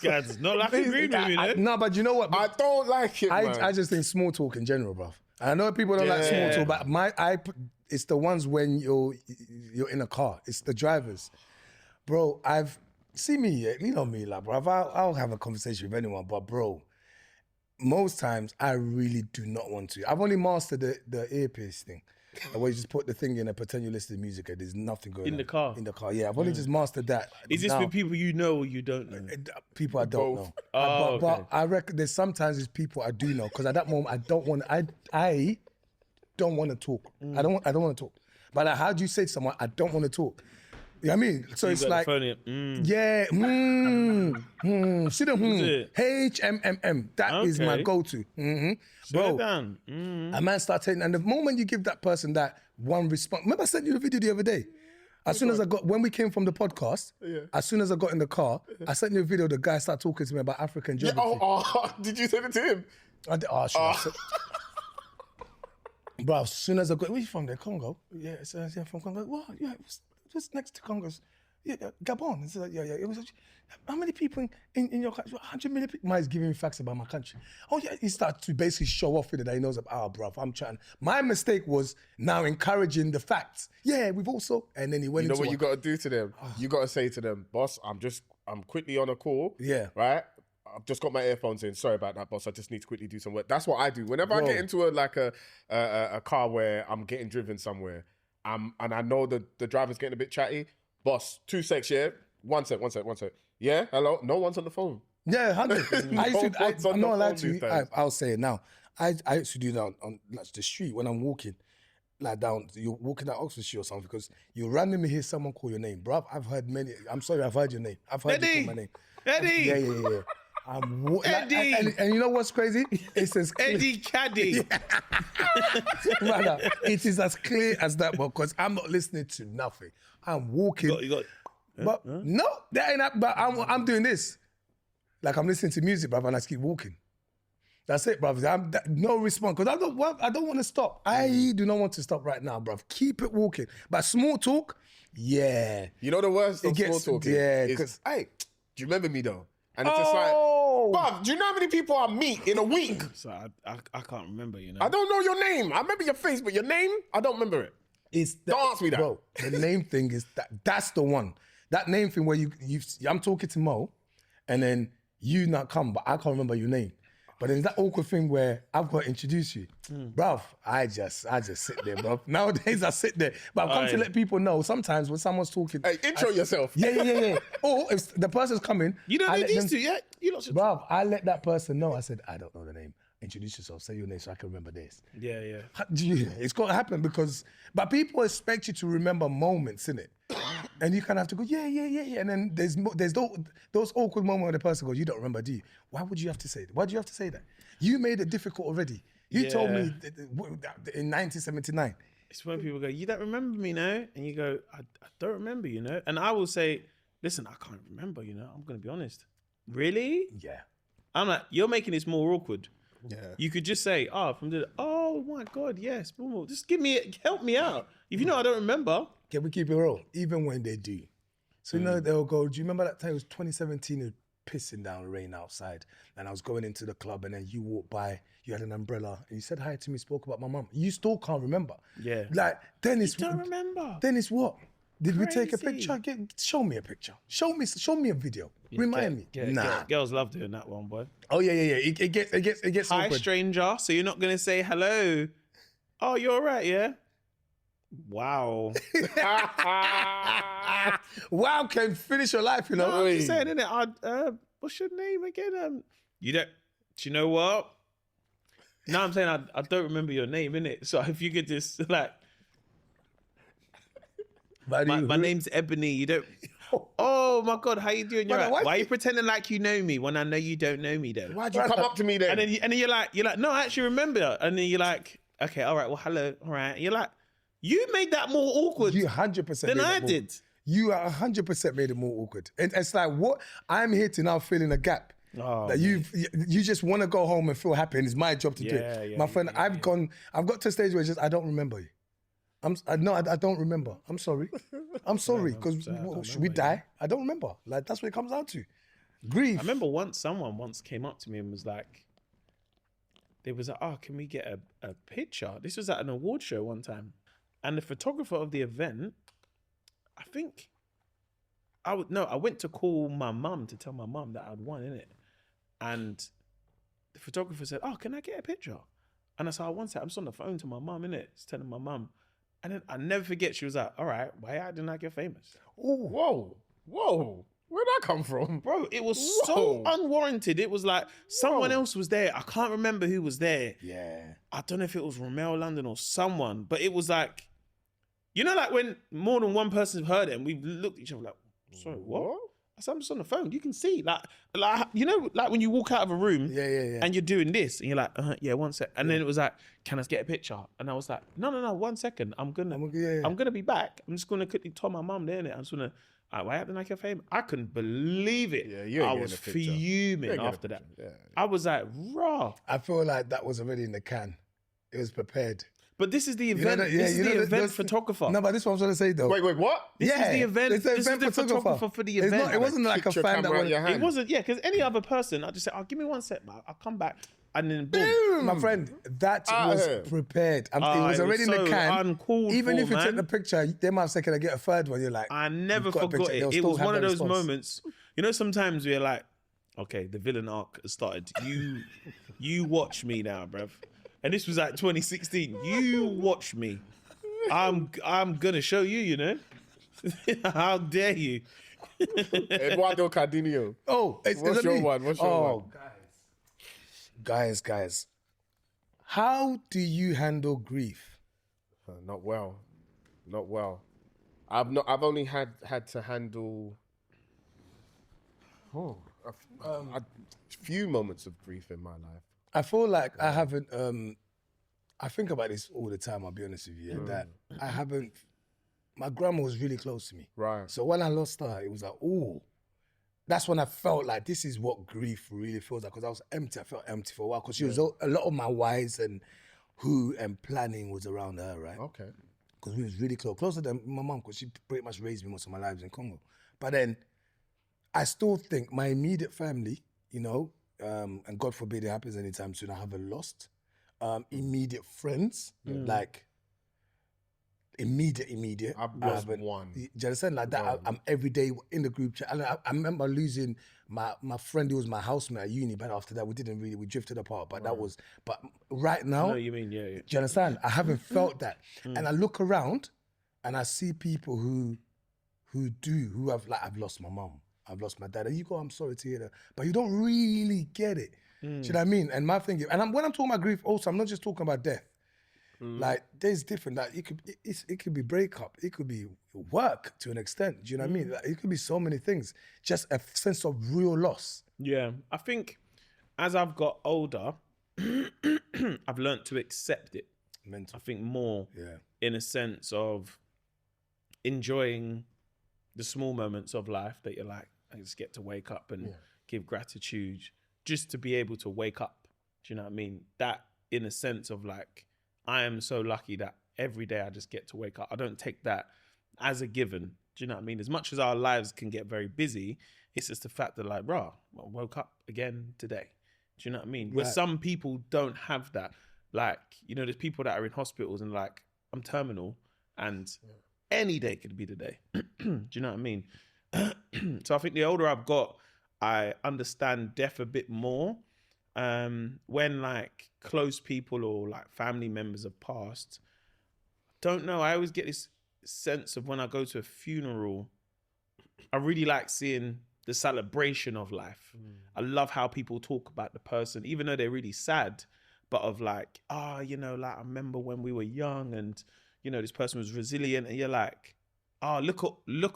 Guys, not like a green room, you know? No, but you know what? I don't like it, man. I just think small talk in general, bruv. I know people don't like small talk, but it's the ones when you're in a car. It's the drivers. Bro, see me, you know me, like, bro. I'll have a conversation with anyone, but bro, most times I really do not want to. I've only mastered the earpiece thing. Where you just put the thing in and pretend you listen to music and there's nothing going on. In the car, yeah. I've only just mastered that. Is this with people you know or you don't know? People I don't know. Oh, but I reckon there's sometimes there's people I do know because at that moment I don't want to talk. I don't want to talk. But like, how do you say to someone, I don't want to talk? You know what I mean? So it's like, see the HMMM. That is my go-to. Bro, a man starts saying, and the moment you give that person that one response, remember I sent you a video the other day? As soon as when we came from the podcast, as soon as I got in the car, I sent you a video, the guy started talking to me about African geography. Did you send it to him? I did, bro, as soon as I got, where you from there? Congo? Yeah, from Congo. What? Yeah, just next to Congo. Yeah, Gabon. It's like, it was, how many people in your country? 100 million people. He's giving me facts about my country. Oh yeah, he started to basically show off with it that he knows about, bruv, I'm trying. My mistake was now encouraging the facts. Yeah, we've also, and then he went into what you got to do to them? You got to say to them, boss, I'm quickly on a call. Yeah. Right? I've just got my earphones in. Sorry about that, boss. I just need to quickly do some work. That's what I do. Whenever I get into a car where I'm getting driven somewhere, and I know the driver's getting a bit chatty, boss, 2 secs, yeah? One sec. Yeah, hello? No one's on the phone. Yeah, 100. I'm not allowed to. I'll say it now. I used to do that on the street when I'm walking. Like down, you're walking down Oxford Street or something because you randomly hear someone call your name. Bruv, I've heard many. I'm sorry, I've heard your name. I've heard you call my name. Eddie! Yeah. Eddie! And you know what's crazy? It's as clear. Eddie Kadi. Brother, it is as clear as that because I'm not listening to nothing. I'm walking. But no, that ain't that. But I'm doing this. Like I'm listening to music, brother, and I just keep walking. That's it, brother. No response because I don't want to stop. I do not want to stop right now, bruv. Keep it walking. But small talk, You know the worst of small talking? Yeah, is, hey, do you remember me though? And it's just like, Bruv, do you know how many people I meet in a week? So I can't remember, you know. I don't know your name. I remember your face, but your name, I don't remember it. Don't ask me that. Bro, the name thing is that's the one. That name thing where I'm talking to Mo, and then you not come, but I can't remember your name. But then that awkward thing where I've got to introduce you. Bruv, I just sit there, bruv. Nowadays I sit there. But I've come to let people know sometimes when someone's talking. Hey, intro yourself. Yeah. Or if the person's coming. You don't need these two, yeah? You lot should. Bruv, I let that person know. I said, I don't know the name. Introduce yourself, say your name so I can remember this. Yeah. It's got to happen but people expect you to remember moments, innit? And you kind of have to go, yeah. And then there's those awkward moments where the person goes, you don't remember, do you? Why would you have to say that? Why do you have to say that? You made it difficult already. You told me in 1979. It's when people go, you don't remember me, no? And you go, I don't remember, you know? And I will say, listen, I can't remember, you know? I'm going to be honest. Really? Yeah. I'm like, you're making this more awkward. Yeah. You could just say, oh my God, yes. Just help me out. If you know I don't remember. Can we keep it real? Even when they do. So, you know, they'll go, do you remember that time it was 2017, it was pissing down rain outside, and I was going into the club, and then you walked by, you had an umbrella, and you said hi to me, spoke about my mum. You still can't remember. Yeah. Like, then it's... You don't remember. Then it's what? Did we take a Crazy. picture? Show me a picture. Show me a video. Remind me. Nah. Girls love doing that one, boy. Oh yeah. It gets Hi, awkward. stranger. So you're not going to say hello. Oh, you're all right, yeah? Wow. Wow can finish your life, you know. No, I'm just saying, innit? What's your name again? You don't... Do you know what? No, I'm saying I don't remember your name, innit? So if you could just, like... My name's Ebony. You don't... Oh, my God. How you doing? You're right. Why are you pretending like you know me when I know you don't know me, then? Why'd you come up to me then? And then you're like, no, I actually remember. And then you're like, okay, all right, well, hello, all right. And you're like, you made that more awkward. You 100% than I did. You 100% made it more awkward. And it's like, what? I'm here to now fill in a gap. Oh, that you just want to go home and feel happy, and it's my job to do it. Yeah, my friend, I've got to a stage where it's just, I don't remember you. I don't remember. I'm sorry. I'm sorry, because should we die? I don't remember. Like, that's what it comes down to. Grief. I remember someone once came up to me and was like, they was like, oh, can we get a picture? This was at an award show one time. And the photographer of the event, I think, I went to call my mum to tell my mum that I'd won, innit? And the photographer said, oh, can I get a picture? And I said, oh, one sec, I'm just on the phone to my mum, innit? It's telling my mum. And then I never forget, she was like, all right, why acting like you're famous? Ooh, whoa. Where'd that come from? Bro, it was so unwarranted. It was like someone else was there. I can't remember who was there. Yeah. I don't know if it was Romeo London or someone, but it was like, you know, like when more than one person heard it and we looked at each other like, sorry, what? I said, I'm just on the phone. You can see, like you know, like when you walk out of a room and you're doing this and you're like, yeah, one sec. And then it was like, can I get a picture? And I was like, no, 1 second. I'm gonna be back. I'm just gonna quickly tell my mum there, innit? I'm just gonna, why acting like you're famous? I couldn't believe it. Yeah, I was fuming after that. Yeah. I was like, raw. I feel like that was already in the can. It was prepared. But this is the event. This is the event photographer. No, but this is what I'm trying to say though. Wait, what? This is the event. It's the this event is the photographer for the event. It wasn't like a fan that wanted. It wasn't, because any other person, I'd just say, give me 1 sec, I'll come back. And then boom. My friend, that was prepared. It was already in the can. Even if you took the picture, they might say, can I get a third one? You're like, I never forgot it. It was one of those moments. You know, sometimes we're like, okay, the villain arc has started. You watch me now, bruv. And this was like 2016. You watch me. I'm gonna show you, you know. How dare you? Eduardo Cardinio. Oh, what's your one? What's your one? Guys. How do you handle grief? Not well. I've only had to handle a few moments of grief in my life. I feel like I haven't, I think about this all the time, I'll be honest with you, that I haven't, my grandma was really close to me. Right. So when I lost her, it was like, ooh, that's when I felt like this is what grief really feels like, because I was empty. I felt empty for a while, because she was a lot of my whys and who and planning was around her, right? Okay. Because we was really closer than my mom, because she pretty much raised me most of my life in Congo. But then I still think my immediate family, you know, and God forbid it happens anytime soon, I haven't lost immediate friends, like immediate. I've lost one. Do you understand? Like that, I'm every day in the group chat. And I remember losing my friend who was my housemate at uni, but after that, we drifted apart. But but right now, I know what you mean, yeah. Do you understand? I haven't felt that. And I look around and I see people who have, like, I've lost my mum, I've lost my dad. And you go, I'm sorry to hear that. But you don't really get it. Do you know what I mean? And my thing, when I'm talking about grief also, I'm not just talking about death. Like, there's different, like, it could be breakup, it could be work to an extent. Do you know what I mean? Like, it could be so many things. Just a sense of real loss. Yeah, I think as I've got older, I've learned to accept it. Mental. I think more in a sense of enjoying the small moments of life that you're like, I just get to wake up and give gratitude just to be able to wake up. Do you know what I mean? That in a sense of like, I am so lucky that every day I just get to wake up. I don't take that as a given. Do you know what I mean? As much as our lives can get very busy, it's just the fact that like, I woke up again today. Do you know what I mean? Where some people don't have that. Like, you know, there's people that are in hospitals and like, I'm terminal and any day could be the day. Do you know what I mean? So I think the older I've got, I understand death a bit more. When like close people or like family members have passed, don't know, I always get this sense of when I go to a funeral, I really like seeing the celebration of life. I love how people talk about the person, even though they're really sad, but of like, you know, like I remember when we were young and, you know, this person was resilient, and you're like, look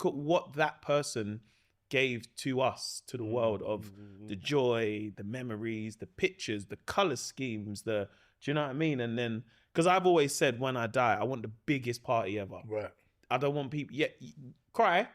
at what that person gave to us, to the world, of the joy, the memories, the pictures, the color schemes, do you know what I mean? And then, because I've always said when I die, I want the biggest party ever. Right. I don't want people, cry.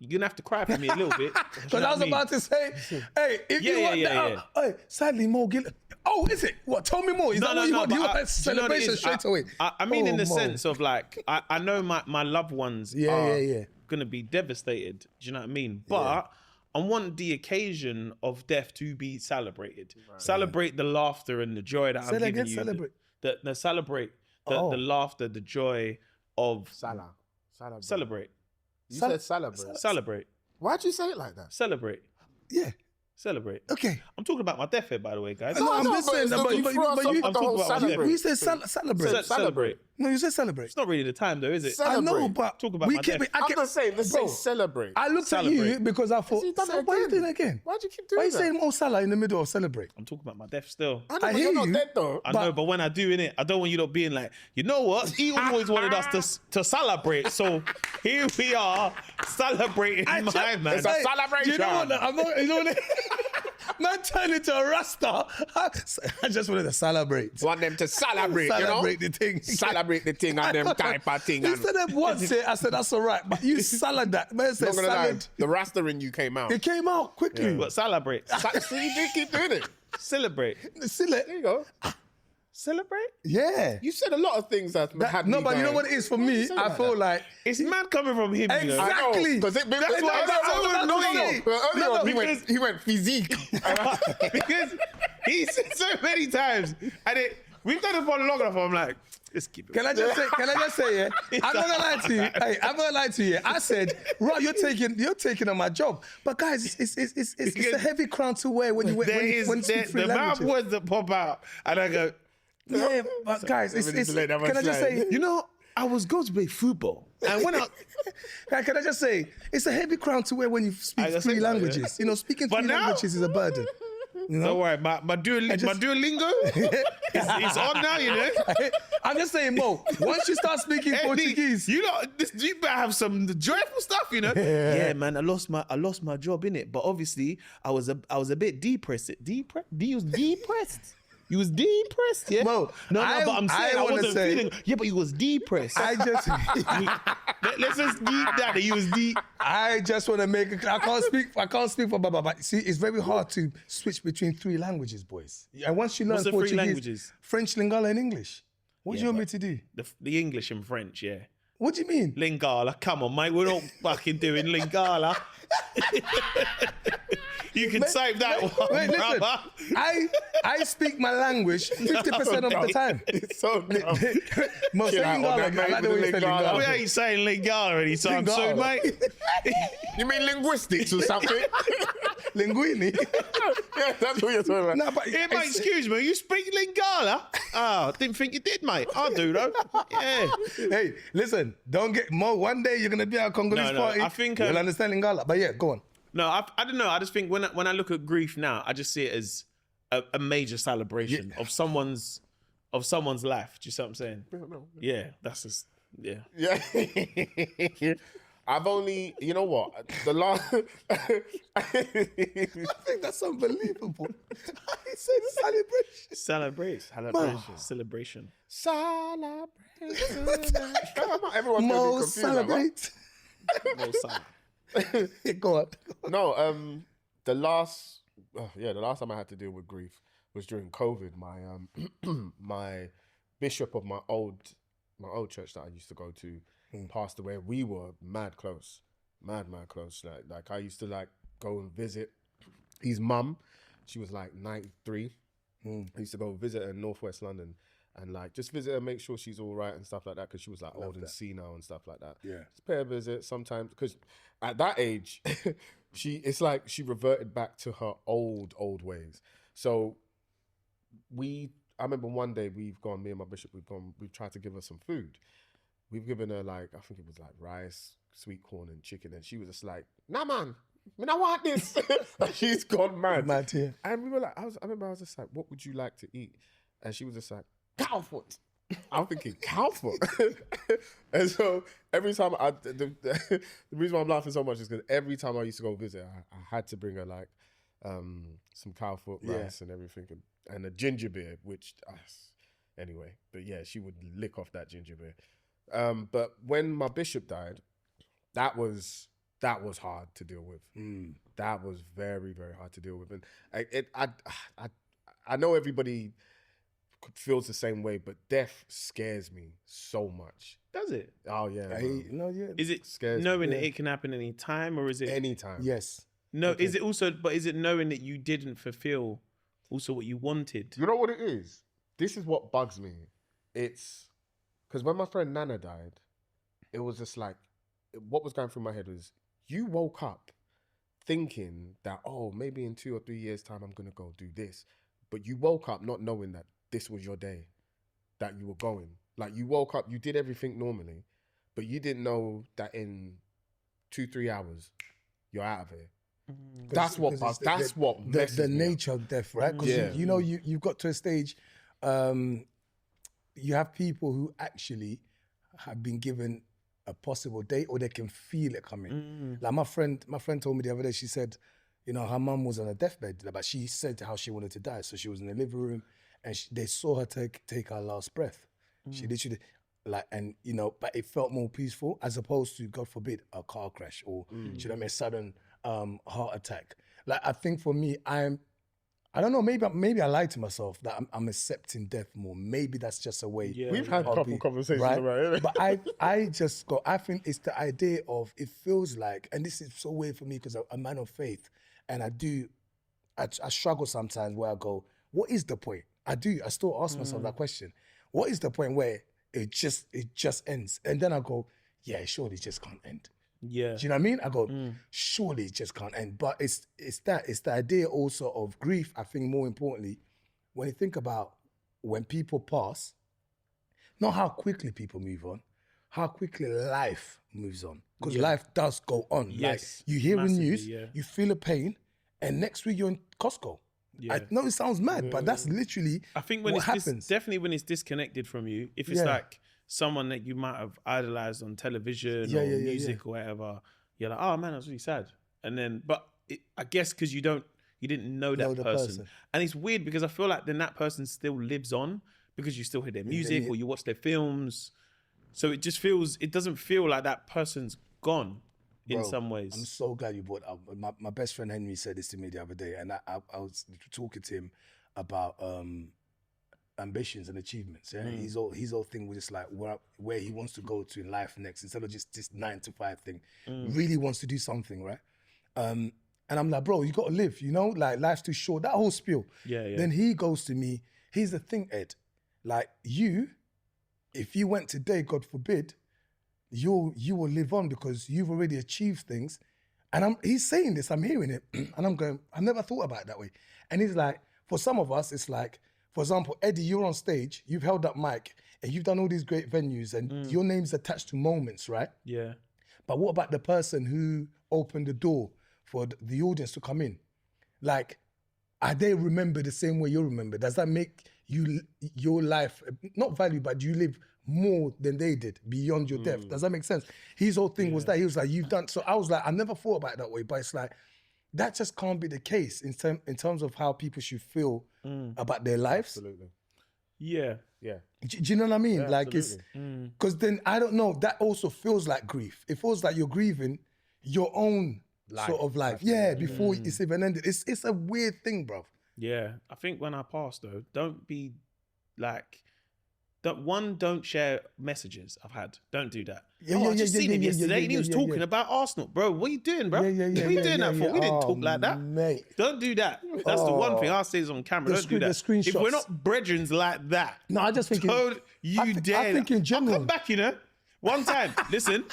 You're gonna have to cry for me a little bit. Because I was about to say, hey, if you want that, hey, sadly, more Gilligan. Oh, is it? What? Tell me more. Is that what you want? You want that celebration straight away? I mean, in the sense of like, I know my loved ones are gonna be devastated. Do you know what I mean? But I want the occasion of death to be celebrated. Right. Celebrate the laughter and the joy that I'm giving you. Celebrate. Celebrate the laughter, the joy of celebrate. You said celebrate. Celebrate. Why'd you say it like that? Celebrate. Yeah. Celebrate. Okay. I'm talking about my death here, by the way, guys. No, I'm just saying, but you said celebrate. Celebrate. No, you said celebrate. It's not really the time, though, is it? I know, but talk about my death. I'm not saying, let's say celebrate. I looked at you because I thought, why are you doing it again? Why'd you keep doing that? Why are you saying Mo Salah in the middle of celebrate? I'm talking about my death still. I hear you're you. not dead, though. I know, but when I do it, I don't want you not being like, you know what? He always wanted us to celebrate, so here we are celebrating my man. It's a celebration. You know what? I'm not. You know what? Man turned into a Rasta. I just wanted to celebrate. Want them to celebrate, Celebrate the thing. Celebrate the thing and them type of thing. You said that once, I said, that's all right. But you salad that. Man said salad. The Rasta in you came out. It came out quickly. But celebrate. So you do keep doing it. Celebrate. There you go. Celebrate? Yeah. You said a lot of things that had no, me but going, you know what it is for me? I feel like it's mad coming from him. Exactly. Because that's why earlier he went physique. Because he said so many times, and we've done it for long enough. I'm like, let's keep it. Can I just say, yeah? I'm not gonna lie to you. Hey, I'm gonna lie to you. I said, Rob, you're taking on my job. But guys, it's a heavy crown to wear when you speak three languages. The amount of words that pop out, and I go, yeah, but guys, can I just say, you know, I was going to play football, and when can I just say, it's a heavy crown to wear when you speak three languages. You know, speaking three languages is a burden. You know? Don't worry, my Duolingo, it's on now, you know. I'm just saying, Mo, once you start speaking Portuguese, you better have some joyful stuff, you know. Yeah, man, I lost my job, innit? But obviously, I was a bit depressed. You was depressed. You was depressed, yeah? Mo, but I'm saying I wasn't feeling. Yeah, but you was depressed. Let's just deep that you was deep. I just want to make I can't speak for Baba. But see, it's very hard to switch between three languages, boys. And once you learn Portuguese, three languages? French, Lingala, and English. What do you want me to do? The English and French, yeah. What do you mean? Lingala, come on, mate. We're not fucking doing Lingala. You can save that one, Wait, listen. brother. I speak my language 50% of the time. It's so dumb. Most Chill out on Lingala, that, mate, I like the with way you the say Lingala. Lingala. We ain't saying Lingala anytime Lingala. soon, mate. You mean linguistics or something? Linguini. Yeah, that's what you're talking about. No, but Here, mate, excuse me, you speak Lingala? Oh, didn't think you did, mate. I do, though. Yeah. Hey, listen, don't get more. One day you're gonna be at a Congolese No, party. I think, you'll understand Lingala. But yeah, go on. No, I don't know. I just think when I look at grief now, I just see it as a major celebration of someone's life. Do you see what I'm saying? Yeah, that's just Yeah. I've only, you know what? The last. I think that's unbelievable. He said celebration. Celebration. Everyone's Mo gonna be confused. celebrate. Yeah, go on. No, the last time I had to deal with grief was during COVID. My my bishop of my old church that I used to go to passed away. We were mad close. Like I used to like go and visit his mum. She was like 93. I used to go visit her in Northwest London and like just visit her, make sure she's all right and stuff like that, because she was like old and senile and stuff like that. Yeah. Just pay her a visit sometimes, because at that age, it's like she reverted back to her old ways. So I remember one day me and my bishop, we've tried to give her some food. We've given her like, I think it was like rice, sweet corn and chicken. And she was just like, nah, man, I want this. She's gone mad. Mad, yeah. And we were like, I remember I was just like, what would you like to eat? And she was just like, cow foot. I'm thinking, cow foot? And so every time the reason why I'm laughing so much is because every time I used to go visit, I had to bring her like some cow foot rice and everything and a ginger beer, which, anyway, but yeah, she would lick off that ginger beer. But when my bishop died, that was hard to deal with. That was very, very hard to deal with. And I know everybody feels the same way, but death scares me so much. Does it? Oh yeah. Is it scares knowing me. that it can happen any time, or is it Anytime? Yes. No, okay. Is it knowing that you didn't fulfill also what you wanted? You know what it is? This is what bugs me. It's because when my friend Nana died, it was just like, what was going through my head was, you woke up thinking that, oh, maybe in 2 or 3 years' time, I'm going to go do this. But you woke up not knowing that this was your day, that you were going. Like you woke up, you did everything normally, but you didn't know that in 2-3 hours, you're out of here. That's what bugs. That's what messes the me nature up. of death, right? Because you've got to a stage. You have people who actually have been given a possible date, or they can feel it coming. Like my friend told me the other day. She said, her mum was on a deathbed, but she said how she wanted to die. So she was in the living room, and they saw her take her last breath. She literally, but it felt more peaceful as opposed to, God forbid, a car crash or a sudden heart attack. Like I think for me, I don't know, maybe I lied to myself that I'm accepting death more. Maybe that's just a way. Yeah, we've had a couple conversations about it. But I think it's the idea of, it feels like, and this is so weird for me because I'm a man of faith, and I struggle sometimes where I go, what is the point? I still ask myself that question. What is the point where it just ends? And then I go, yeah, surely it just can't end. Yeah. Do you know what I mean? I go, surely it just can't end. But it's the idea also of grief, I think more importantly, when you think about when people pass, not how quickly people move on, how quickly life moves on. Because life does go on. Yes. Like, you hear the news, you feel a pain, and next week you're in Costco. Yeah. I know it sounds mad, but that's literally I think when what happens. Definitely when it's disconnected from you, if it's like someone that you might have idolized on television or music or whatever, you're like, oh man, that's really sad. And then, I guess because you didn't know that person. And it's weird because I feel like then that person still lives on because you still hear their music or you watch their films. So it doesn't feel like that person's gone in some ways. I'm so glad you brought up. My best friend Henry said this to me the other day, and I was talking to him about ambitions and achievements. Yeah? His whole thing was just like where he wants to go to in life next, instead of just this 9 to 5 thing. Really wants to do something, right? And I'm like, bro, you got to live, you know? Like, life's too short. That whole spiel. Yeah. Then he goes to me, here's the thing, Ed. Like, if you went today, God forbid, you will live on because you've already achieved things. And he's saying this, I'm hearing it, and I'm going, I never thought about it that way. And he's like, for some of us, it's like, for example, Eddie, you're on stage, you've held up mic, and you've done all these great venues, and your name's attached to moments, right? Yeah. But what about the person who opened the door for the audience to come in? Like, are they remembered the same way you remember? Does that make your life not value, but you live more than they did beyond your death? Does that make sense? His whole thing was that he was like, you've done. So I was like, I never thought about it that way, but it's like, that just can't be the case in terms of how people should feel about their lives. Absolutely. Yeah. Do you know what I mean? Yeah, like absolutely. it's because then I don't know. That also feels like grief. It feels like you're grieving your own sort of life. Yeah, before it's even ended. It's a weird thing, bro. Yeah. I think when I pass though, don't be like, don't share messages I've had. Don't do that. I just seen him yesterday and he was talking about Arsenal. Bro, what are you doing, bro? What are you doing that for? We didn't talk like that. Mate. Don't do that. That's the one thing I'll say is on camera. Don't do that. Screenshots. If we're not brethrens like that, No, I just think don't dare. I think in general. I'll come back, you know. One time, listen,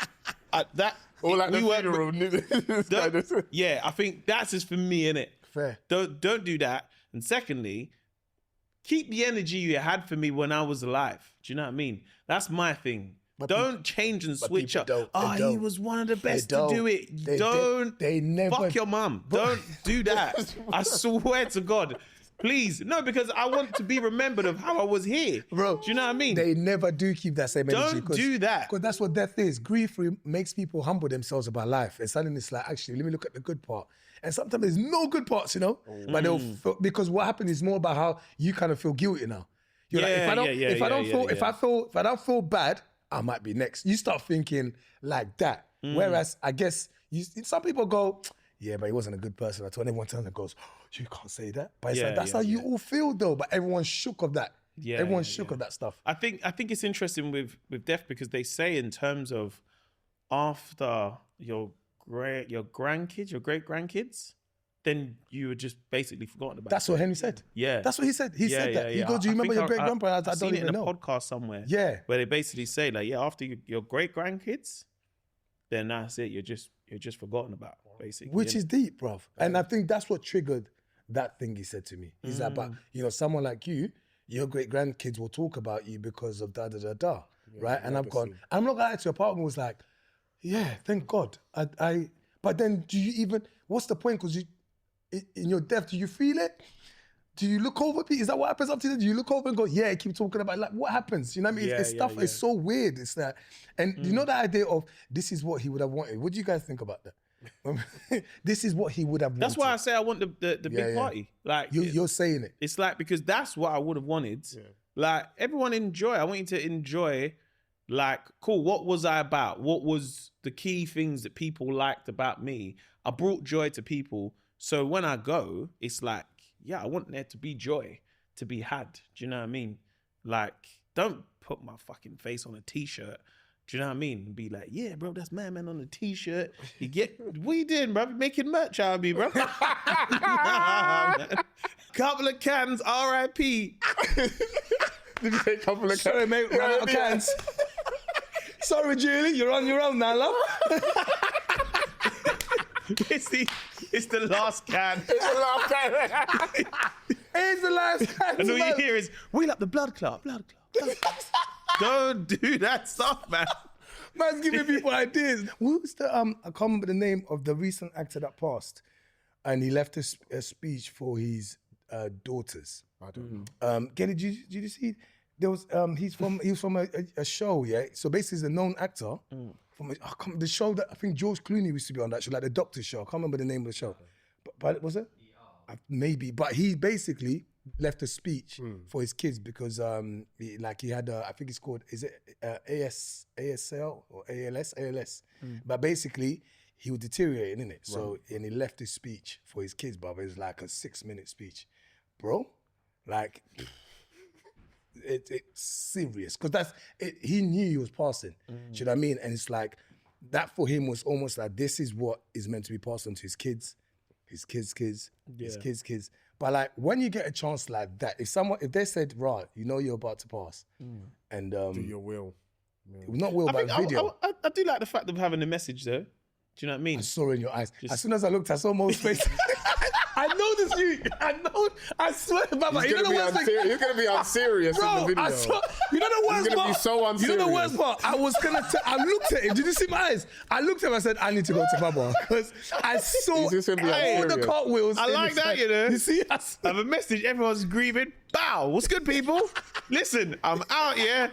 that Or like we the weren't. funeral. Yeah, I think that's just for me, innit? Fair. Don't do that. And secondly, keep the energy you had for me when I was alive. Do you know what I mean? That's my thing. Don't change and switch up. He was one of the best to do it. They never. Fuck your mum. Don't do that. I swear to God. Please. No, because I want to be remembered of how I was here. Bro, do you know what I mean? They never do keep that same energy. Don't do that. Because that's what death is. Grief makes people humble themselves about life. And suddenly it's like, actually, let me look at the good part. And sometimes there's no good parts, you know? But they'll feel, because what happened is more about how you kind of feel guilty now. You're like, if I don't feel bad, I might be next. You start thinking like that. Whereas I guess some people go, yeah, but he wasn't a good person at all. And everyone turns and goes, oh, you can't say that. But it's like, that's how you all feel though. But everyone's shook of that. Yeah, everyone's shook of that stuff. I think it's interesting with death because they say in terms of after your great grandkids, then you were just basically forgotten about. That's what Henry said. Yeah, that's what he said. He said that. He goes, "Do you remember your great grandpa?" I don't even know. In a podcast somewhere. Yeah, where they basically say like, after your great grandkids, then that's it. You're just forgotten about, basically. Which is deep, bruv. And I think that's what triggered that thing he said to me. He's like, but someone like you, your great grandkids will talk about you because of da da da da, right? And I've gone. I'm not gonna lie to your partner was like, yeah, thank God. But then do you even? What's the point? Because in your death, do you feel it? Do you look over? Is that what happens up to you? Do you look over and go, yeah, keep talking about it? Like what happens? You know what I mean? It's stuff. It's so weird. It's that, and you know that idea of this is what he would have wanted. What do you guys think about that? This is what he would have wanted. That's why I say I want the big party. Like you're saying it. It's like because that's what I would have wanted. Yeah. Like everyone enjoy. I want you to enjoy. Like, cool, what was I about? What was the key things that people liked about me? I brought joy to people. So when I go, it's like, yeah, I want there to be joy to be had. Do you know what I mean? Like, don't put my fucking face on a t-shirt. Do you know what I mean? And be like, yeah, bro, that's my man on the t-shirt. You get, what you doing, bro? You making merch out of me, bro? Nah, man. Couple of cans, R.I.P. Did you say couple of cans? Sorry, mate, ran out of cans. Sorry, Julie, you're on your own now, love. It's the last can. It's the last can. It's the last can. And all you hear is, wheel up the blood clot. Don't do that stuff, man. Man's giving people ideas. Who's the, I can't remember the name of the recent actor that passed. And he left a speech for his daughters. I don't know. Did you see? There was he was from a show, yeah. So basically, he's a known actor from the show that I think George Clooney used to be on. That show, like the Doctor show. I can't remember the name of the show, but was it? Maybe. But he basically left a speech for his kids because he had I think it's called ASL or ALS. But basically he was deteriorating, innit? So and he left his speech for his kids, but it was like a 6-minute speech, bro. Like. It's serious because he knew he was passing. Do you know what I mean? And it's like that for him was almost like this is what is meant to be passed on to his kids, his kids, his kids. But like when you get a chance like that, if they said, right, you know you're about to pass, and do your will. Not will, but video. I do like the fact of having a message though. Do you know what I mean? I saw it in your eyes. As soon as I looked, I saw Mo's face. I know this you. I know. I swear, Baba. He's gonna be unserious in the video. You know the worst part? He's gonna be so unserious. You know the worst part? I looked at him. Did you see my eyes? I looked at him. I said, I need to go to Baba because I saw all the cartwheels. I like that, you know. You see? I have a message. Everyone's grieving. Bow. What's good, people? Listen, I'm out here.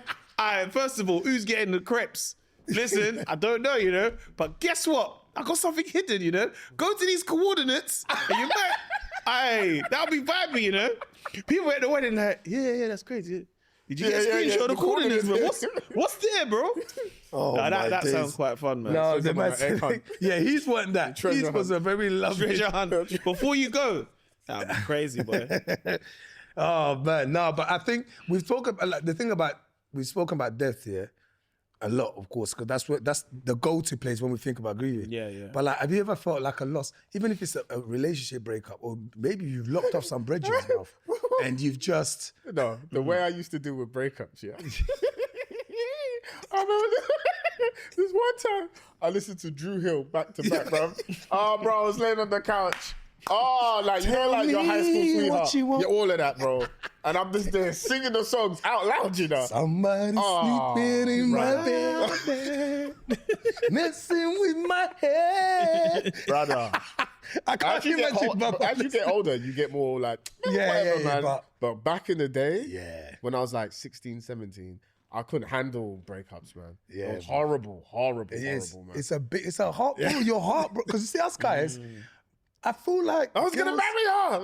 First of all, who's getting the crepes? Listen, I don't know, you know, but guess what? I got something hidden, you know. Go to these coordinates, and you might, that'll be vibey, you know. People at the wedding like, yeah, that's crazy. Did you get a screenshot of the coordinates, man? What's there, bro? Oh, that sounds quite fun, man. No, the man, yeah, he's wanting that. He was a very lovely treasure hunt. Before you go, that'd be crazy, boy. Oh man, no, but I think we've spoken we've spoken about death here. A lot, of course, because that's the go-to place when we think about grieving. Yeah. But like, have you ever felt like a loss, even if it's a relationship breakup, or maybe you've locked off some bread juice mouth, and you've just the way I used to do with breakups, yeah. I remember this one time I listened to Drew Hill back to back, bro. Oh, bro, I was laying on the couch. Oh, like, you know, like your high school sweetheart. You're all of that, bro. And I'm just there singing the songs out loud, you know. Somebody sleeping in my bed, messing with my head. Brother. I can't imagine. As you get older, you get more like, whatever, man. But back in the day, when I was like 16, 17, I couldn't handle breakups, man. Yeah, it was horrible, man. It's a heart, your heart, bro. Because you see us guys, I feel like I was gonna marry her.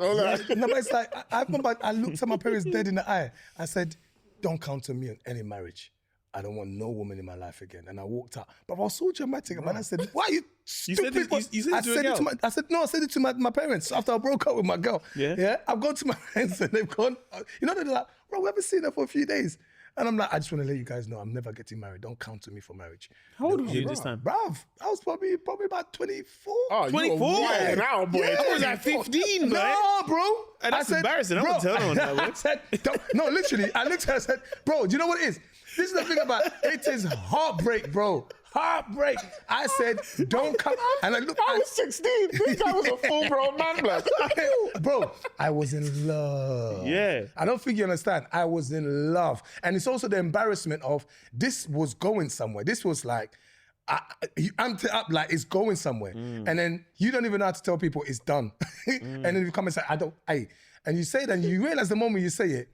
No, but it's like I remember I looked at my parents dead in the eye. I said, "Don't count on me on any marriage. I don't want no woman in my life again." And I walked out. But I was so dramatic. Man, I said, "Why are you stupid?" You said I said it to my parents after I broke up with my girl. Yeah. I've gone to my friends and they've gone. You know, they're like, "Bro, we haven't seen her for a few days." And I'm like, I just want to let you guys know I'm never getting married. Don't count on me for marriage. How old were you this time? Bruv, I was probably about 24. Oh, 24? Yeah, now, boy. Yeah, I was like 15, man. No, bro. And that's embarrassing. I'm going to tell on that. I said, no, literally, I looked at her and said, bro, do you know what it is? This is the thing about it is heartbreak, bro. Heartbreak. I said, don't come. And I looked. I was 16. This guy was a full-grown man, blood. Bro, I was in love. Yeah. I don't think you understand. I was in love. And it's also the embarrassment of this was going somewhere. This was like, you amped it up like it's going somewhere. And then you don't even know how to tell people it's done. And then you come and say, and you say that, and you realize the moment you say it,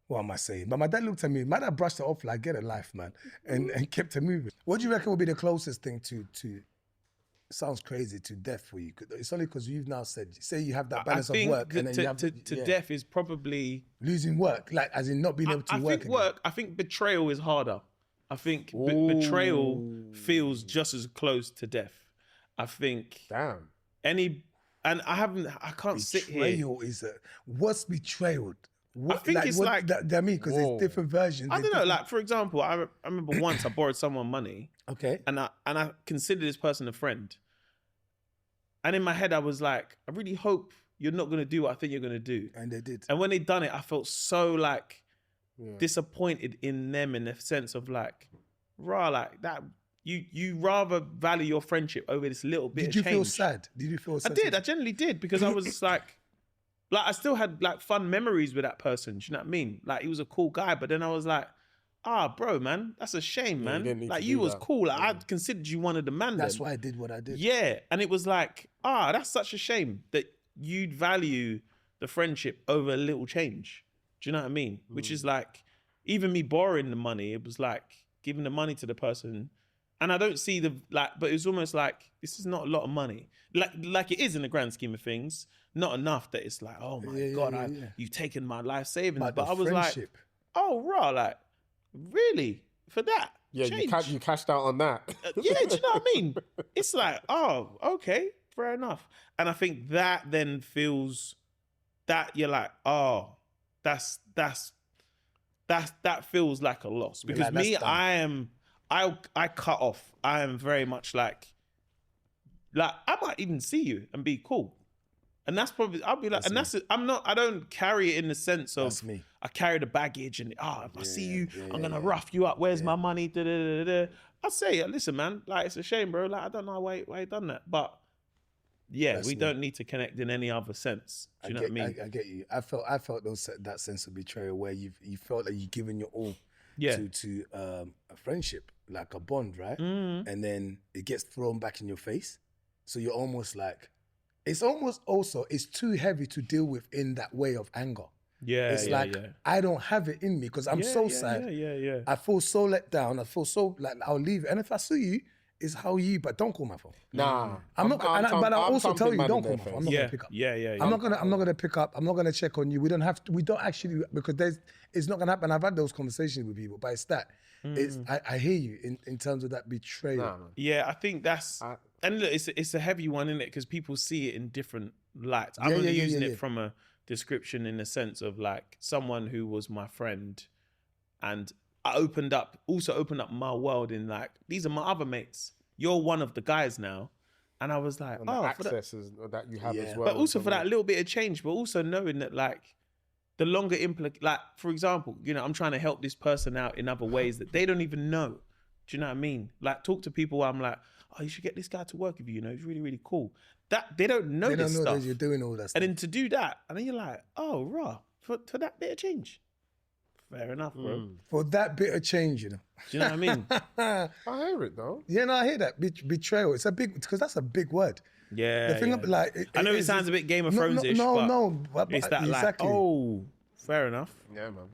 what am I saying? But my dad looked at me. My dad brushed it off like, get a life, man, and kept it moving. What do you reckon would be the closest thing to sounds crazy, to death for you? It's only because you've now said, say you have that balance of work. And then you have to death is probably... losing work, like as in not being able to work again. I think betrayal is harder. I think betrayal feels just as close to death. I think... Damn. I can't sit here... Betrayal is what's betrayal? I think it's like that mean, because there's different versions. I don't know. Like, for example, I remember once I borrowed someone money. Okay. And I considered this person a friend. And in my head, I was like, I really hope you're not going to do what I think you're going to do. And they did. And when they done it, I felt so like disappointed in them, in the sense of like, like that. You rather value your friendship over this little bit of change. Did you feel sad? Did you feel sad? I did. I genuinely did, because I was like I still had like fun memories with that person. Do you know what I mean? Like, he was a cool guy, but then I was like, bro, man, that's a shame, man. Like, you was cool. Like, I considered you one of the man. That's why I did what I did. Yeah. And it was like, that's such a shame that you'd value the friendship over a little change. Do you know what I mean? Which is like, even me borrowing the money, it was like giving the money to the person. And I don't see but it was almost like, this is not a lot of money. Like it is in the grand scheme of things. Not enough that it's like, oh my God, you've taken my life savings. But I was like, like, really? For that? Yeah, you cashed out on that. Do you know what I mean? It's like, okay, fair enough. And I think that then feels that you're like, that feels like a loss. Because me, I cut off. I am very much like I might even see you and be cool. And that's probably, I'll be like, I don't carry it in the sense of, That's me. I carry the baggage and, if I see you, I'm going to rough you up. Where's my money? I say, listen, man, like, it's a shame, bro. Like, I don't know why you done that. But yeah, we don't need to connect in any other sense. Do you know what I mean? I get you. I felt that sense of betrayal where you felt like you're giving your all to a friendship, like a bond, right? And then it gets thrown back in your face. So you're almost like, it's too heavy to deal with in that way of anger. It's like, I don't have it in me because I'm so sad. I feel so let down. I feel so like I'll leave it. And if I see you, it's how you, but don't call my phone. Nah. But I'll also tell you, don't call my phone. I'm not gonna pick up. I'm not gonna pick up. I'm not gonna check on you. We don't actually, because it's not gonna happen. I've had those conversations with people, but it's that. I hear you in terms of that betrayal. Nah. Yeah, I think that's, and look, it's a heavy one, isn't it? Because people see it in different lights. I'm only using it from a description in the sense of like someone who was my friend, and I also opened up my world in like, these are my other mates. You're one of the guys now. And I was like, the accesses that you have as well. But also for that little bit of change, but also knowing that like the longer like, for example, you know, I'm trying to help this person out in other ways that they don't even know. Do you know what I mean? Like talk to people where I'm like, oh, you should get this guy to work with you, you know, he's really, really cool. That they don't know this stuff. That you're doing all that stuff. And then to do that, and then you're like, oh, raw, for that bit of change. Fair enough, bro. For that bit of change, you know. Do you know what I mean? I hear it though. Yeah, no, I hear that. Betrayal. It's a big, because that's a big word. Yeah. The thing like, I know it sounds a bit Game of Thrones-ish, but it's that exactly. like, oh, fair enough. Yeah, man.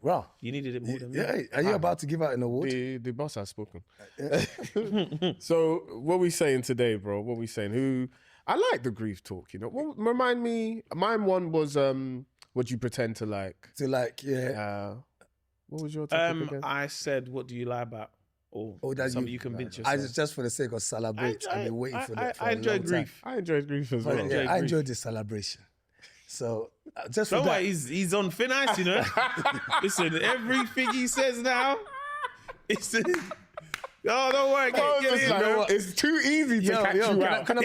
Wow. You needed it more than me. Yeah. Are you about to give out an award? The boss has spoken. So what we saying today, bro? What we saying? I like the grief talk, you know. Well, remind me, mine one was would you pretend to like? What was your topic again? I said, what do you lie about? Or something you convince yourself. Just for the sake of celebrate, I've been waiting for that for I enjoyed grief. I enjoyed grief as well. I enjoyed the celebration. So just for that. He's on thin ice, you know. Listen, everything he says now, it's... Oh, don't worry. It's too easy to catch you out. You gotta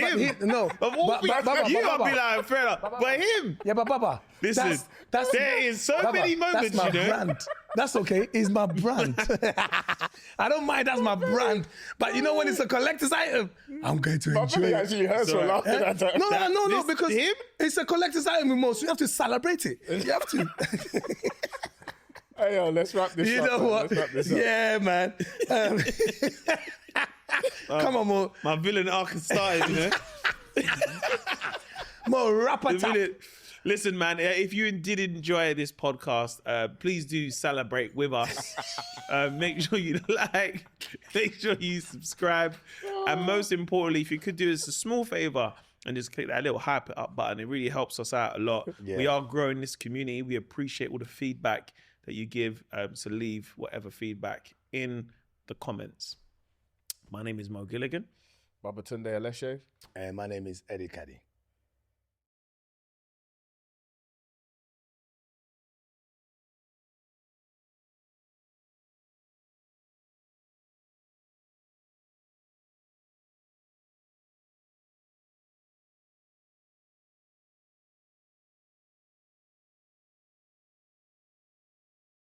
be like, fair enough. But him. Yeah, but Baba. Listen, there is so many moments, that's my brand. That's okay. It's my brand. I don't mind. That's my brand. But you know when it's a collector's item, I'm going to enjoy it. Actually hurts for laughing at that. No, because it's a collector's item with most. You have to celebrate it. You have to. Hey, yo, let's wrap this up. You know what? Yeah, man. Come on, Mo. My villain arc has started, you know. Mo, wrap it up. Listen, man, if you did enjoy this podcast, please do celebrate with us. Make sure you like, make sure you subscribe. And most importantly, if you could do us a small favor and just click that little hype it up button, it really helps us out a lot. Yeah. We are growing this community. We appreciate all the feedback that you give, so leave whatever feedback in the comments. My name is Mo Gilligan. Babatunde Aleshe. And my name is Eddie Kadi.